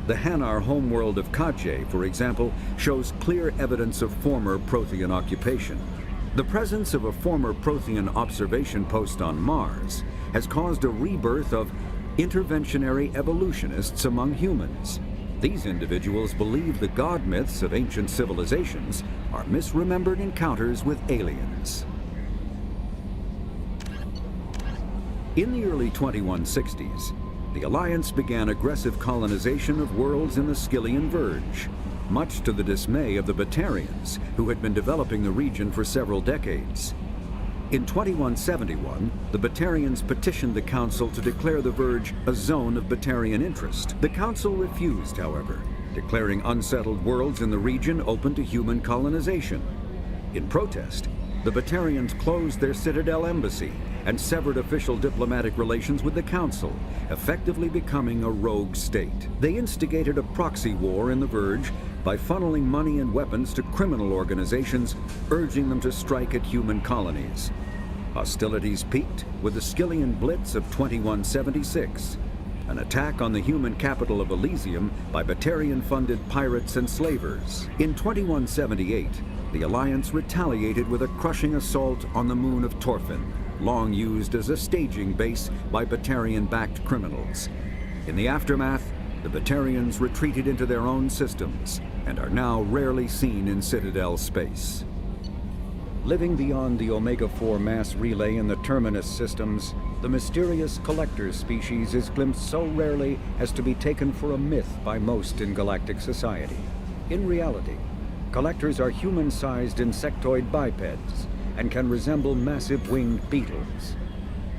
The Hanar homeworld of Kache, for example, shows clear evidence of former Prothean occupation. The presence of a former Prothean observation post on Mars has caused a rebirth of interventionary evolutionists among humans. These individuals believe the god myths of ancient civilizations are misremembered encounters with aliens. In the early 2160s, the Alliance began aggressive colonization of worlds in the Skyllian Verge, much to the dismay of the Batarians, who had been developing the region for several decades. In 2171, the Batarians petitioned the Council to declare the Verge a zone of Batarian interest. The Council refused, however, declaring unsettled worlds in the region open to human colonization. In protest, the Batarians closed their Citadel embassy and severed official diplomatic relations with the Council, effectively becoming a rogue state. They instigated a proxy war in the Verge by funneling money and weapons to criminal organizations, urging them to strike at human colonies. Hostilities peaked with the Skyllian Blitz of 2176, an attack on the human capital of Elysium by Batarian-funded pirates and slavers. In 2178, the Alliance retaliated with a crushing assault on the moon of Torfin, long used as a staging base by Batarian-backed criminals. In the aftermath, the Batarians retreated into their own systems and are now rarely seen in Citadel space. Living beyond the Omega-4 mass relay in the Terminus systems, the mysterious collector species is glimpsed so rarely as to be taken for a myth by most in galactic society. In reality, collectors are human-sized insectoid bipeds and can resemble massive winged beetles.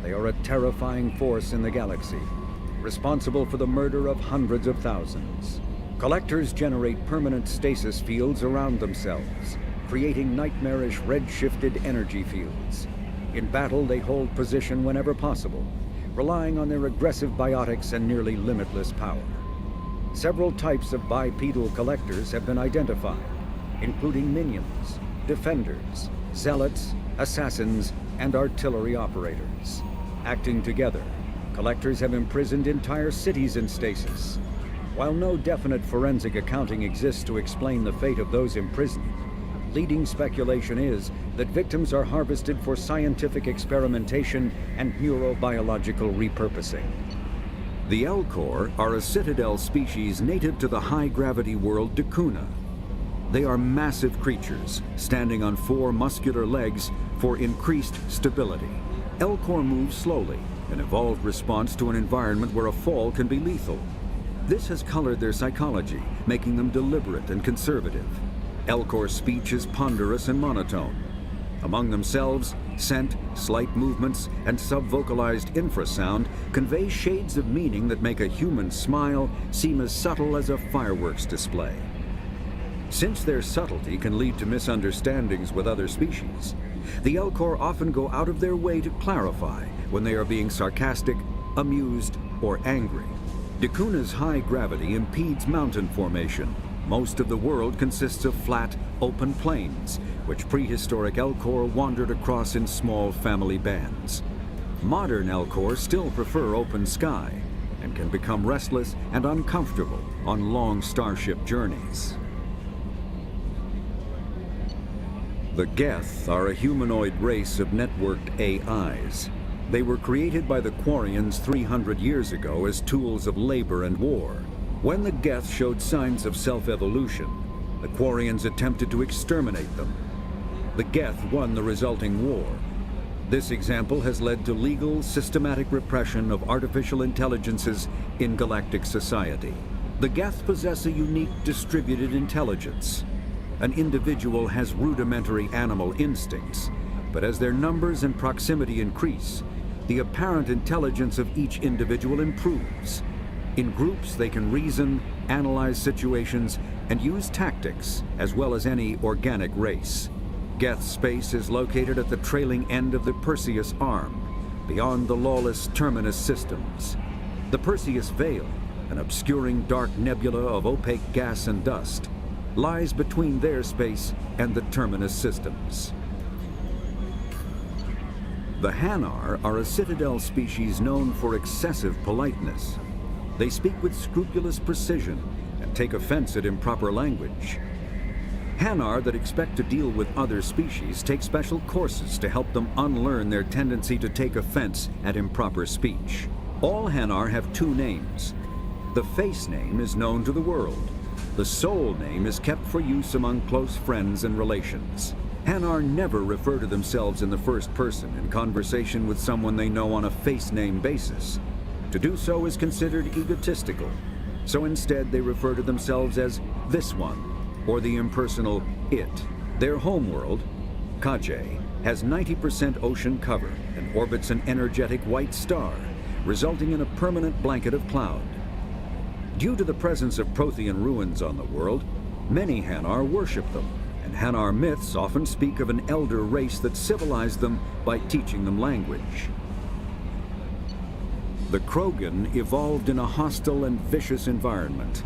They are a terrifying force in the galaxy, responsible for the murder of hundreds of thousands. Collectors generate permanent stasis fields around themselves, creating nightmarish red-shifted energy fields. In battle, they hold position whenever possible, relying on their aggressive biotics and nearly limitless power. Several types of bipedal collectors have been identified, including minions, defenders, zealots, assassins, and artillery operators. Acting together, collectors have imprisoned entire cities in stasis. While no definite forensic accounting exists to explain the fate of those imprisoned, leading speculation is that victims are harvested for scientific experimentation and neurobiological repurposing. The Elcor are a Citadel species native to the high-gravity world Dakuna. They are massive creatures, standing on 4 muscular legs for increased stability. Elcor move slowly, an evolved response to an environment where a fall can be lethal. This has colored their psychology, making them deliberate and conservative. Elcor speech is ponderous and monotone. Among themselves, scent, slight movements, and sub-vocalized infrasound convey shades of meaning that make a human smile seem as subtle as a fireworks display. Since their subtlety can lead to misunderstandings with other species, the Elcor often go out of their way to clarify when they are being sarcastic, amused, or angry. Dakuna's high gravity impedes mountain formation. Most of the world consists of flat, open plains, which prehistoric Elcor wandered across in small family bands. Modern Elcor still prefer open sky, and can become restless and uncomfortable on long starship journeys. The Geth are a humanoid race of networked AIs. They were created by the Quarians 300 years ago as tools of labor and war. When the Geth showed signs of self-evolution, the Quarians attempted to exterminate them. The Geth won the resulting war. This example has led to legal, systematic repression of artificial intelligences in galactic society. The Geth possess a unique distributed intelligence. An individual has rudimentary animal instincts, but as their numbers and proximity increase, the apparent intelligence of each individual improves. In groups, they can reason, analyze situations, and use tactics, as well as any organic race. Geth's space is located at the trailing end of the Perseus Arm, beyond the lawless Terminus systems. The Perseus Veil, an obscuring dark nebula of opaque gas and dust, lies between their space and the Terminus systems. The Hanar are a Citadel species known for excessive politeness. They speak with scrupulous precision and take offense at improper language. Hanar that expect to deal with other species take special courses to help them unlearn their tendency to take offense at improper speech. All Hanar have two names. The face name is known to the world. The soul name is kept for use among close friends and relations. Hanar never refer to themselves in the first person in conversation with someone they know on a face name basis. To do so is considered egotistical, so instead they refer to themselves as this one, or the impersonal it. Their homeworld, Kaje, has 90% ocean cover and orbits an energetic white star, resulting in a permanent blanket of cloud. Due to the presence of Prothean ruins on the world, many Hanar worship them, and Hanar myths often speak of an elder race that civilized them by teaching them language. The Krogan evolved in a hostile and vicious environment.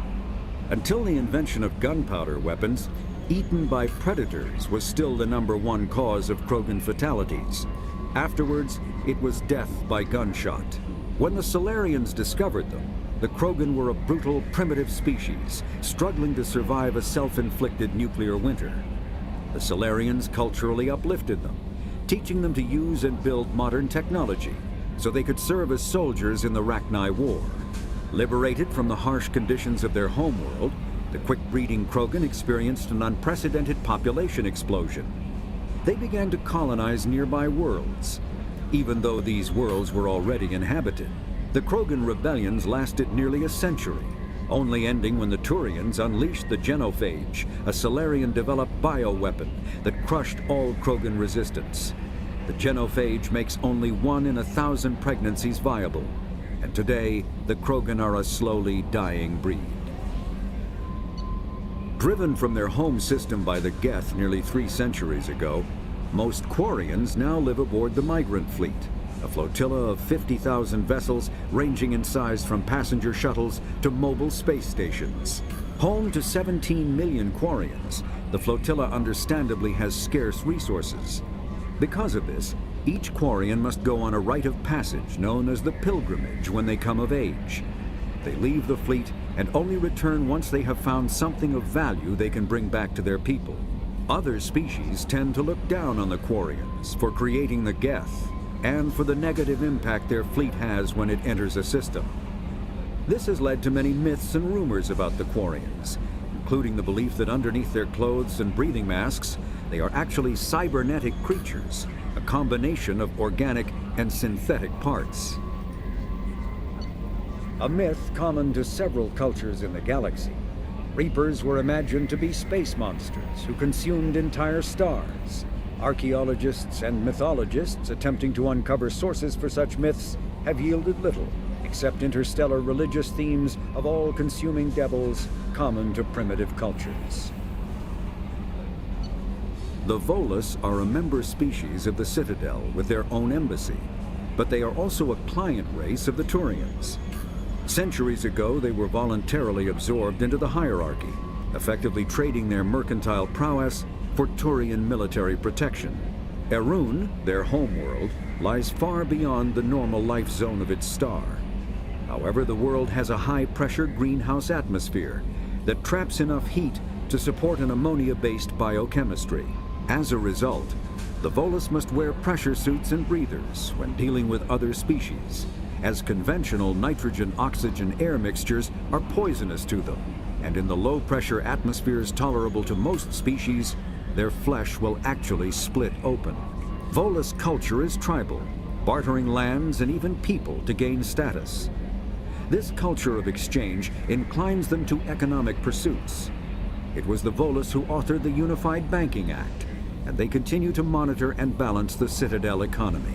Until the invention of gunpowder weapons, eaten by predators was still the #1 cause of Krogan fatalities. Afterwards, it was death by gunshot. When the Solarians discovered them, the Krogan were a brutal, primitive species, struggling to survive a self-inflicted nuclear winter. The Solarians culturally uplifted them, teaching them to use and build modern technology, so they could serve as soldiers in the Rachni War. Liberated from the harsh conditions of their homeworld, the quick-breeding Krogan experienced an unprecedented population explosion. They began to colonize nearby worlds. Even though these worlds were already inhabited, the Krogan rebellions lasted nearly a century, only ending when the Turians unleashed the Genophage, a Solarian-developed bioweapon that crushed all Krogan resistance. The Genophage makes only 1 in 1,000 pregnancies viable, and today the Krogan are a slowly dying breed. Driven from their home system by the Geth nearly 3 centuries ago, most Quarians now live aboard the Migrant Fleet, a flotilla of 50,000 vessels ranging in size from passenger shuttles to mobile space stations. Home to 17 million Quarians, the flotilla understandably has scarce resources. Because of this, each Quarian must go on a rite of passage known as the Pilgrimage when they come of age. They leave the fleet and only return once they have found something of value they can bring back to their people. Other species tend to look down on the Quarians for creating the Geth, and for the negative impact their fleet has when it enters a system. This has led to many myths and rumors about the Quarians, including the belief that underneath their clothes and breathing masks, they are actually cybernetic creatures, a combination of organic and synthetic parts. A myth common to several cultures in the galaxy. Reapers were imagined to be space monsters who consumed entire stars. Archaeologists and mythologists attempting to uncover sources for such myths have yielded little, except interstellar religious themes of all-consuming devils common to primitive cultures. The Volus are a member species of the Citadel with their own embassy, but they are also a client race of the Turians. Centuries ago, they were voluntarily absorbed into the hierarchy, effectively trading their mercantile prowess for Turian military protection. Erun, their homeworld, lies far beyond the normal life zone of its star. However, the world has a high-pressure greenhouse atmosphere that traps enough heat to support an ammonia-based biochemistry. As a result, the Volus must wear pressure suits and breathers when dealing with other species, as conventional nitrogen-oxygen air mixtures are poisonous to them, and in the low-pressure atmospheres tolerable to most species, their flesh will actually split open. Volus culture is tribal, bartering lands and even people to gain status. This culture of exchange inclines them to economic pursuits. It was the Volus who authored the Unified Banking Act, and they continue to monitor and balance the Citadel economy.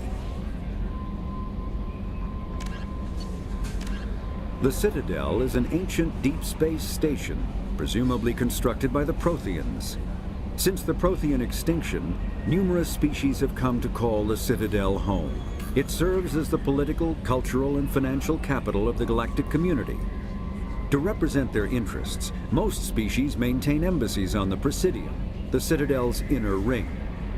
The Citadel is an ancient deep space station, presumably constructed by the Protheans. Since the Prothean extinction, numerous species have come to call the Citadel home. It serves as the political, cultural, and financial capital of the galactic community. To represent their interests, most species maintain embassies on the Presidium, the Citadel's inner ring.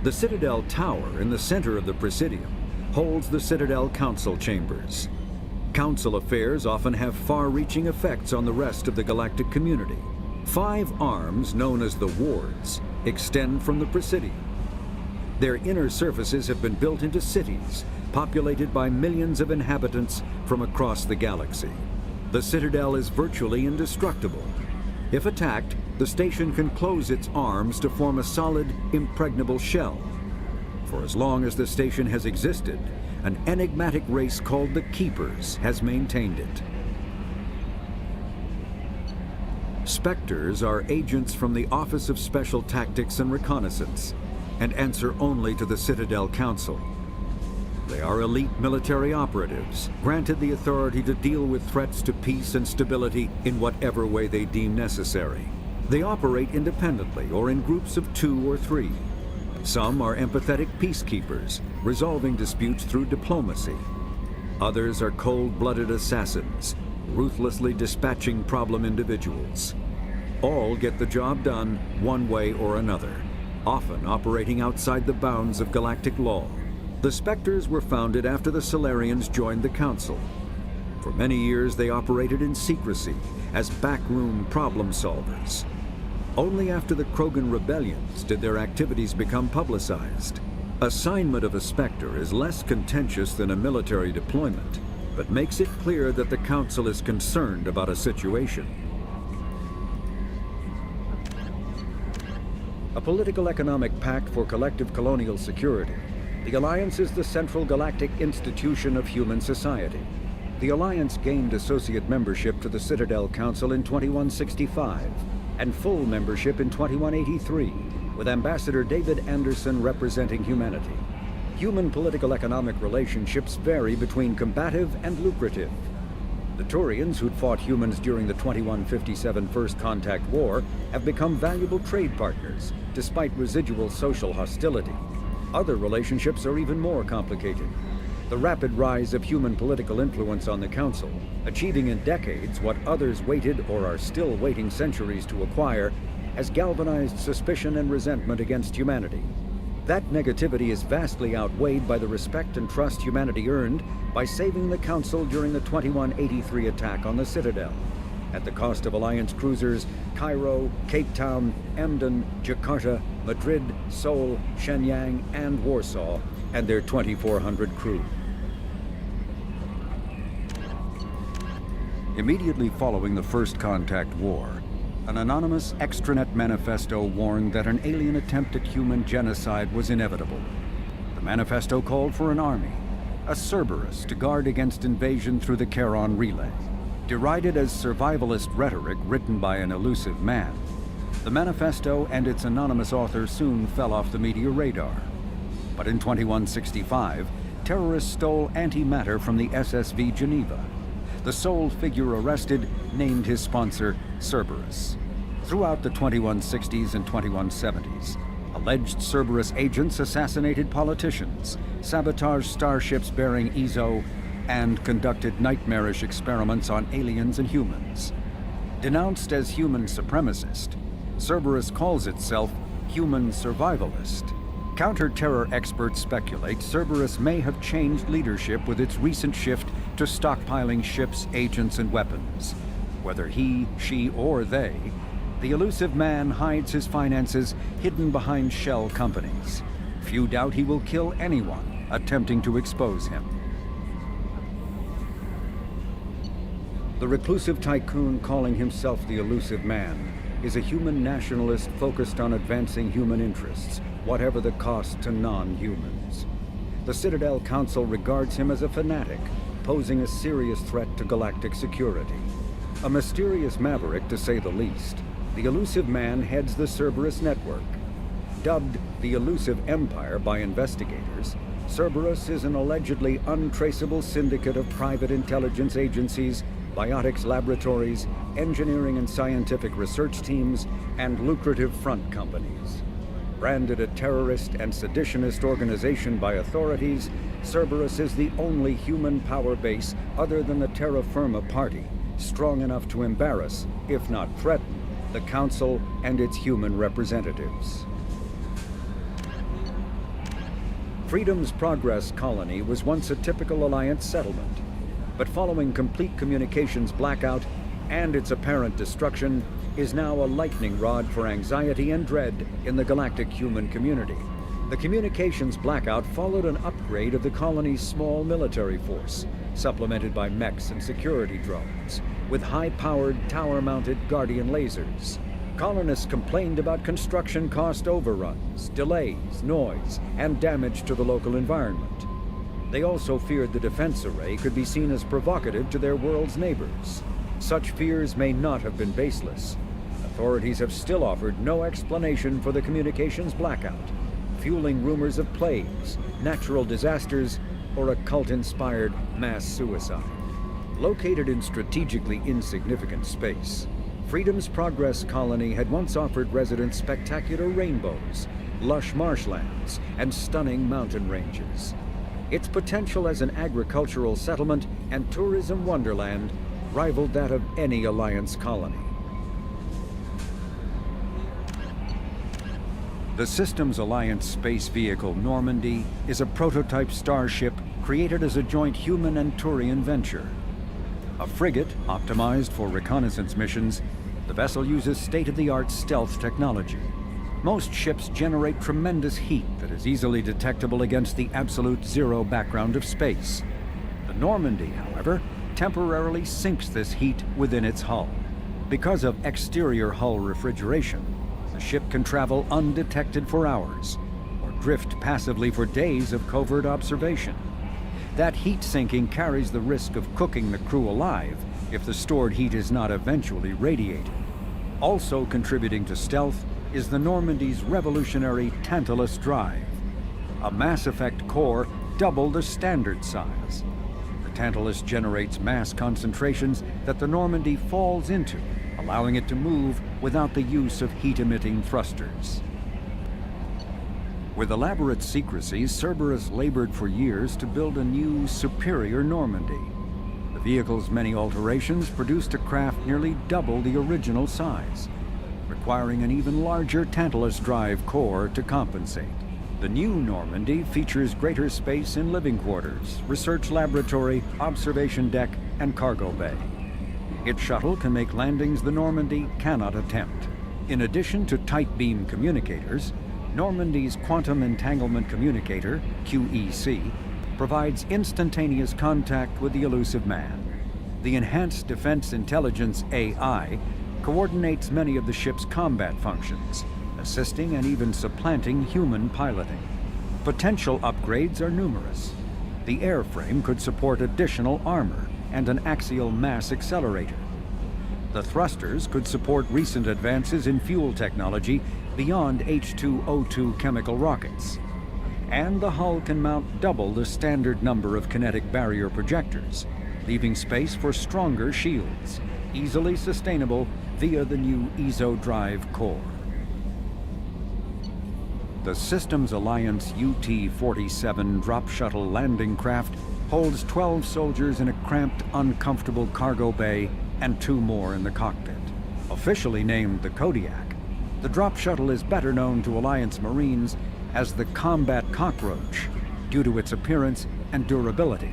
The Citadel Tower in the center of the Presidium holds the Citadel Council chambers. Council affairs often have far-reaching effects on the rest of the galactic community. 5 arms, known as the wards, extend from the Presidium. Their inner surfaces have been built into cities, populated by millions of inhabitants from across the galaxy. The Citadel is virtually indestructible. If attacked, the station can close its arms to form a solid, impregnable shell. For as long as the station has existed, an enigmatic race called the Keepers has maintained it. Spectres are agents from the Office of Special Tactics and Reconnaissance, and answer only to the Citadel Council. They are elite military operatives, granted the authority to deal with threats to peace and stability in whatever way they deem necessary. They operate independently or in groups of 2 or 3. Some are empathetic peacekeepers, resolving disputes through diplomacy. Others are cold-blooded assassins, ruthlessly dispatching problem individuals. All get the job done one way or another, often operating outside the bounds of galactic law. The Spectres were founded after the Solarians joined the Council. For many years they operated in secrecy as backroom problem solvers. Only after the Krogan rebellions did their activities become publicized. Assignment of a Spectre is less contentious than a military deployment, but makes it clear that the Council is concerned about a situation. A political economic pact for collective colonial security, the Alliance is the central galactic institution of human society. The Alliance gained associate membership to the Citadel Council in 2165, and full membership in 2183, with Ambassador David Anderson representing humanity. Human political-economic relationships vary between combative and lucrative. The Turians, who'd fought humans during the 2157 First Contact War, have become valuable trade partners, despite residual social hostility. Other relationships are even more complicated. The rapid rise of human political influence on the Council, achieving in decades what others waited or are still waiting centuries to acquire, has galvanized suspicion and resentment against humanity. That negativity is vastly outweighed by the respect and trust humanity earned by saving the Council during the 2183 attack on the Citadel, at the cost of Alliance cruisers Cairo, Cape Town, Emden, Jakarta, Madrid, Seoul, Shenyang, and Warsaw, and their 2,400 crew. Immediately following the First Contact War, an anonymous extranet manifesto warned that an alien attempt at human genocide was inevitable. The manifesto called for an army, a Cerberus, to guard against invasion through the Charon Relay. Derided as survivalist rhetoric written by an elusive man, the manifesto and its anonymous author soon fell off the media radar. But in 2165, terrorists stole antimatter from the SSV Geneva. The sole figure arrested named his sponsor Cerberus. Throughout the 2160s and 2170s, alleged Cerberus agents assassinated politicians, sabotaged starships bearing Ezo, and conducted nightmarish experiments on aliens and humans. Denounced as human supremacist, Cerberus calls itself human survivalist. Counter-terror experts speculate Cerberus may have changed leadership with its recent shift to stockpiling ships, agents, and weapons. Whether he, she, or they, the elusive man hides his finances hidden behind shell companies. Few doubt he will kill anyone attempting to expose him. The reclusive tycoon calling himself the elusive man is a human nationalist focused on advancing human interests, whatever the cost to non-humans. The Citadel Council regards him as a fanatic, posing a serious threat to galactic security. A mysterious maverick, to say the least. the elusive man heads the Cerberus network. Dubbed the Elusive Empire by investigators, Cerberus is an allegedly untraceable syndicate of private intelligence agencies, biotics laboratories, engineering and scientific research teams, and lucrative front companies. Branded a terrorist and seditionist organization by authorities, Cerberus is the only human power base other than the Terra Firma Party, strong enough to embarrass, if not threaten, the Council and its human representatives. Freedom's Progress colony was once a typical Alliance settlement, but following complete communications blackout and its apparent destruction, is now a lightning rod for anxiety and dread in the galactic human community. The communications blackout followed an upgrade of the colony's small military force, supplemented by mechs and security drones, with high-powered, tower-mounted Guardian lasers. Colonists complained about construction cost overruns, delays, noise, and damage to the local environment. They also feared the defense array could be seen as provocative to their world's neighbors. Such fears may not have been baseless. Authorities have still offered no explanation for the communications blackout, fueling rumors of plagues, natural disasters, or a cult-inspired mass suicide. Located in strategically insignificant space, Freedom's Progress colony had once offered residents spectacular rainbows, lush marshlands, and stunning mountain ranges. Its potential as an agricultural settlement and tourism wonderland rivaled that of any Alliance colony. The Systems Alliance space vehicle Normandy is a prototype starship created as a joint human and Turian venture. A frigate optimized for reconnaissance missions, the vessel uses state-of-the-art stealth technology. Most ships generate tremendous heat that is easily detectable against the absolute zero background of space. The Normandy, however, temporarily sinks this heat within its hull. Because of exterior hull refrigeration, the ship can travel undetected for hours, or drift passively for days of covert observation. That heat sinking carries the risk of cooking the crew alive if the stored heat is not eventually radiated. Also contributing to stealth is the Normandy's revolutionary Tantalus drive, a Mass Effect core double the standard size. The Tantalus generates mass concentrations that the Normandy falls into, allowing it to move without the use of heat-emitting thrusters. With elaborate secrecy, Cerberus labored for years to build a new, superior Normandy. The vehicle's many alterations produced a craft nearly double the original size, requiring an even larger Tantalus drive core to compensate. The new Normandy features greater space in living quarters, research laboratory, observation deck, and cargo bay. Its shuttle can make landings the Normandy cannot attempt. In addition to tight beam communicators, Normandy's Quantum Entanglement Communicator, QEC, provides instantaneous contact with the elusive man. The Enhanced Defense Intelligence AI coordinates many of the ship's combat functions, assisting and even supplanting human piloting. Potential upgrades are numerous. The airframe could support additional armor and an axial mass accelerator. The thrusters could support recent advances in fuel technology beyond H2O2 chemical rockets. And the hull can mount double the standard number of kinetic barrier projectors, leaving space for stronger shields, easily sustainable via the new ESO drive core. The Systems Alliance UT-47 drop shuttle landing craft holds 12 soldiers in a cramped, uncomfortable cargo bay and 2 more in the cockpit. Officially named the Kodiak, the drop shuttle is better known to Alliance Marines as the Combat Cockroach due to its appearance and durability.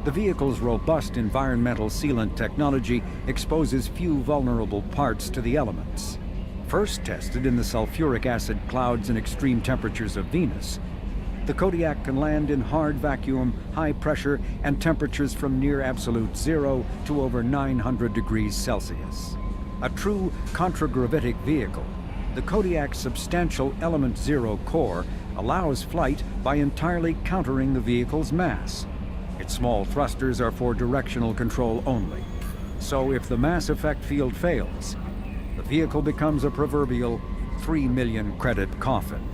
The vehicle's robust environmental sealant technology exposes few vulnerable parts to the elements. First tested in the sulfuric acid clouds and extreme temperatures of Venus, the Kodiak can land in hard vacuum, high pressure, and temperatures from near absolute zero to over 900 degrees Celsius. A true contragravitic vehicle, the Kodiak's substantial Element Zero core allows flight by entirely countering the vehicle's mass. Its small thrusters are for directional control only. So if the mass effect field fails, the vehicle becomes a proverbial 3 million credit coffin.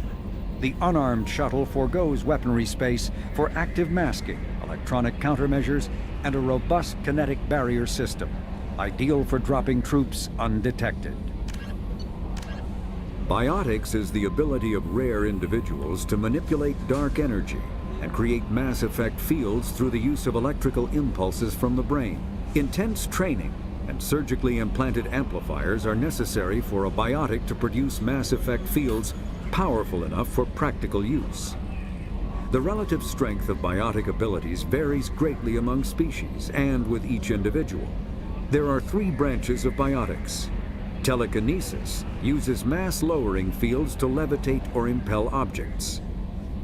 The unarmed shuttle forgoes weaponry space for active masking, electronic countermeasures, and a robust kinetic barrier system, ideal for dropping troops undetected. Biotics is the ability of rare individuals to manipulate dark energy and create mass effect fields through the use of electrical impulses from the brain. Intense training and surgically implanted amplifiers are necessary for a biotic to produce mass effect fields powerful enough for practical use. The relative strength of biotic abilities varies greatly among species and with each individual. There are 3 branches of biotics. Telekinesis uses mass-lowering fields to levitate or impel objects.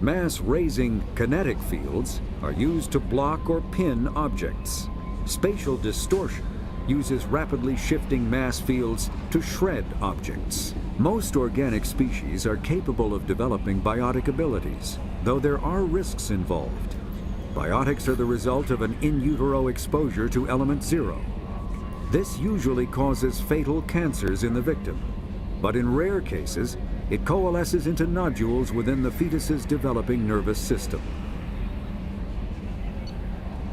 Mass-raising kinetic fields are used to block or pin objects. Spatial distortion uses rapidly shifting mass fields to shred objects. Most organic species are capable of developing biotic abilities, though there are risks involved. Biotics are the result of an in utero exposure to element 0. This usually causes fatal cancers in the victim, but in rare cases, it coalesces into nodules within the fetus's developing nervous system.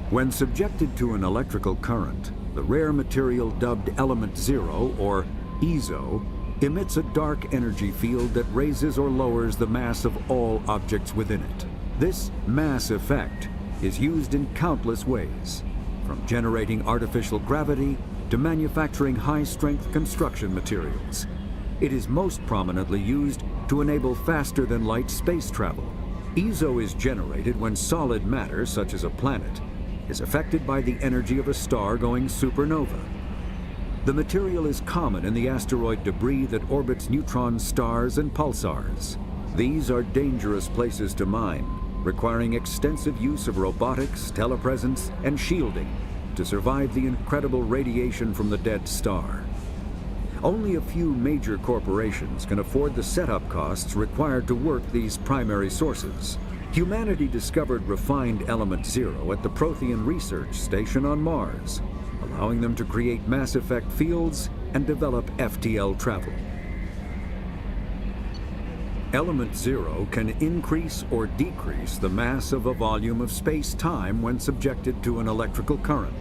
When subjected to an electrical current, the rare material dubbed element 0, or EZO, emits a dark energy field that raises or lowers the mass of all objects within it. This mass effect is used in countless ways, from generating artificial gravity to manufacturing high-strength construction materials. It is most prominently used to enable faster-than-light space travel. EZO is generated when solid matter, such as a planet, is affected by the energy of a star going supernova. The material is common in the asteroid debris that orbits neutron stars and pulsars. These are dangerous places to mine, requiring extensive use of robotics, telepresence, and shielding to survive the incredible radiation from the dead star. Only a few major corporations can afford the setup costs required to work these primary sources. Humanity discovered refined element 0 at the Prothean Research Station on Mars, allowing them to create mass effect fields and develop FTL travel. Element 0 can increase or decrease the mass of a volume of space-time when subjected to an electrical current.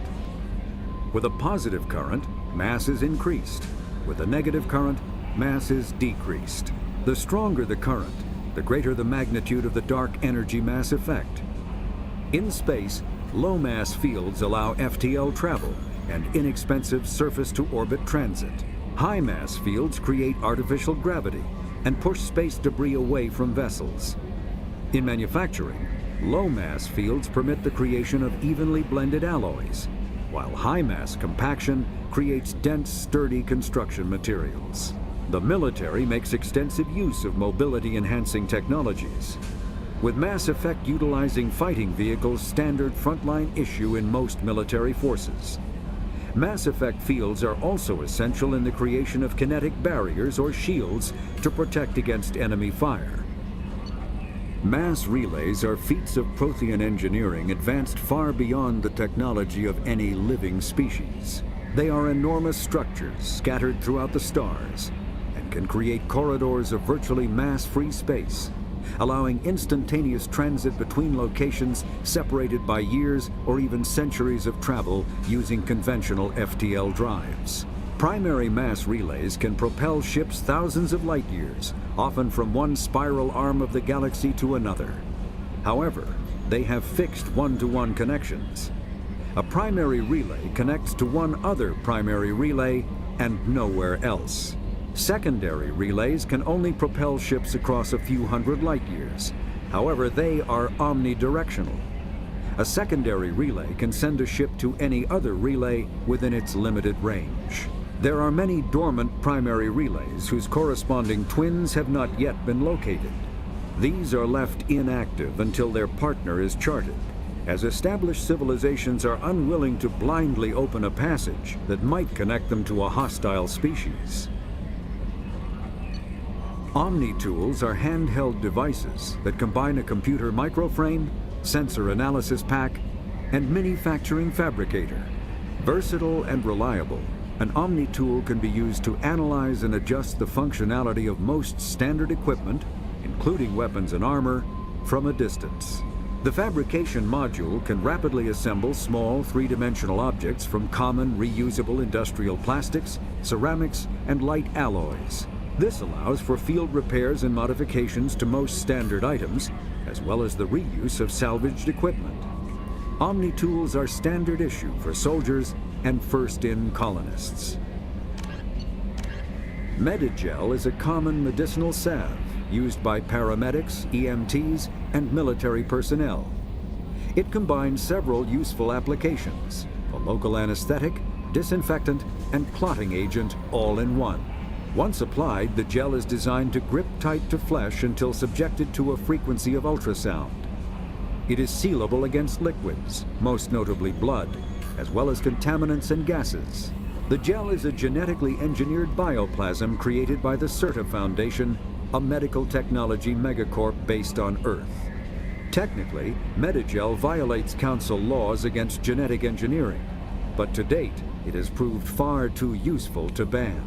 With a positive current, mass is increased. With a negative current, mass is decreased. The stronger the current, the greater the magnitude of the dark energy mass effect. In space, low-mass fields allow FTL travel and inexpensive surface-to-orbit transit. High-mass fields create artificial gravity and push space debris away from vessels. In manufacturing, low-mass fields permit the creation of evenly blended alloys, while high-mass compaction creates dense, sturdy construction materials. The military makes extensive use of mobility-enhancing technologies, with Mass Effect utilizing fighting vehicles standard frontline issue in most military forces. Mass Effect fields are also essential in the creation of kinetic barriers or shields to protect against enemy fire. Mass relays are feats of Prothean engineering advanced far beyond the technology of any living species. They are enormous structures scattered throughout the stars and can create corridors of virtually mass-free space, allowing instantaneous transit between locations separated by years or even centuries of travel using conventional FTL drives. Primary mass relays can propel ships thousands of light years, often from one spiral arm of the galaxy to another. However, they have fixed one-to-one connections. A primary relay connects to one other primary relay and nowhere else. Secondary relays can only propel ships across a few hundred light years. However, they are omnidirectional. A secondary relay can send a ship to any other relay within its limited range. There are many dormant primary relays whose corresponding twins have not yet been located. These are left inactive until their partner is charted, as established civilizations are unwilling to blindly open a passage that might connect them to a hostile species. Omni-tools are handheld devices that combine a computer microframe, sensor analysis pack, and manufacturing fabricator. Versatile and reliable, An Omni tool can be used to analyze and adjust the functionality of most standard equipment, including weapons and armor, from a distance. The fabrication module can rapidly assemble small three-dimensional objects from common reusable industrial plastics, ceramics, and light alloys. This allows for field repairs and modifications to most standard items, as well as the reuse of salvaged equipment. Omni tools are standard issue for soldiers and first-in colonists. Medigel is a common medicinal salve used by paramedics, EMTs, and military personnel. It combines several useful applications: a local anesthetic, disinfectant, and clotting agent all in one. Once applied, the gel is designed to grip tight to flesh until subjected to a frequency of ultrasound. It is sealable against liquids, most notably blood, as well as contaminants and gases. The gel is a genetically engineered bioplasm created by the CERTA Foundation, a medical technology megacorp based on Earth. Technically, Medigel violates Council laws against genetic engineering, but to date, it has proved far too useful to ban.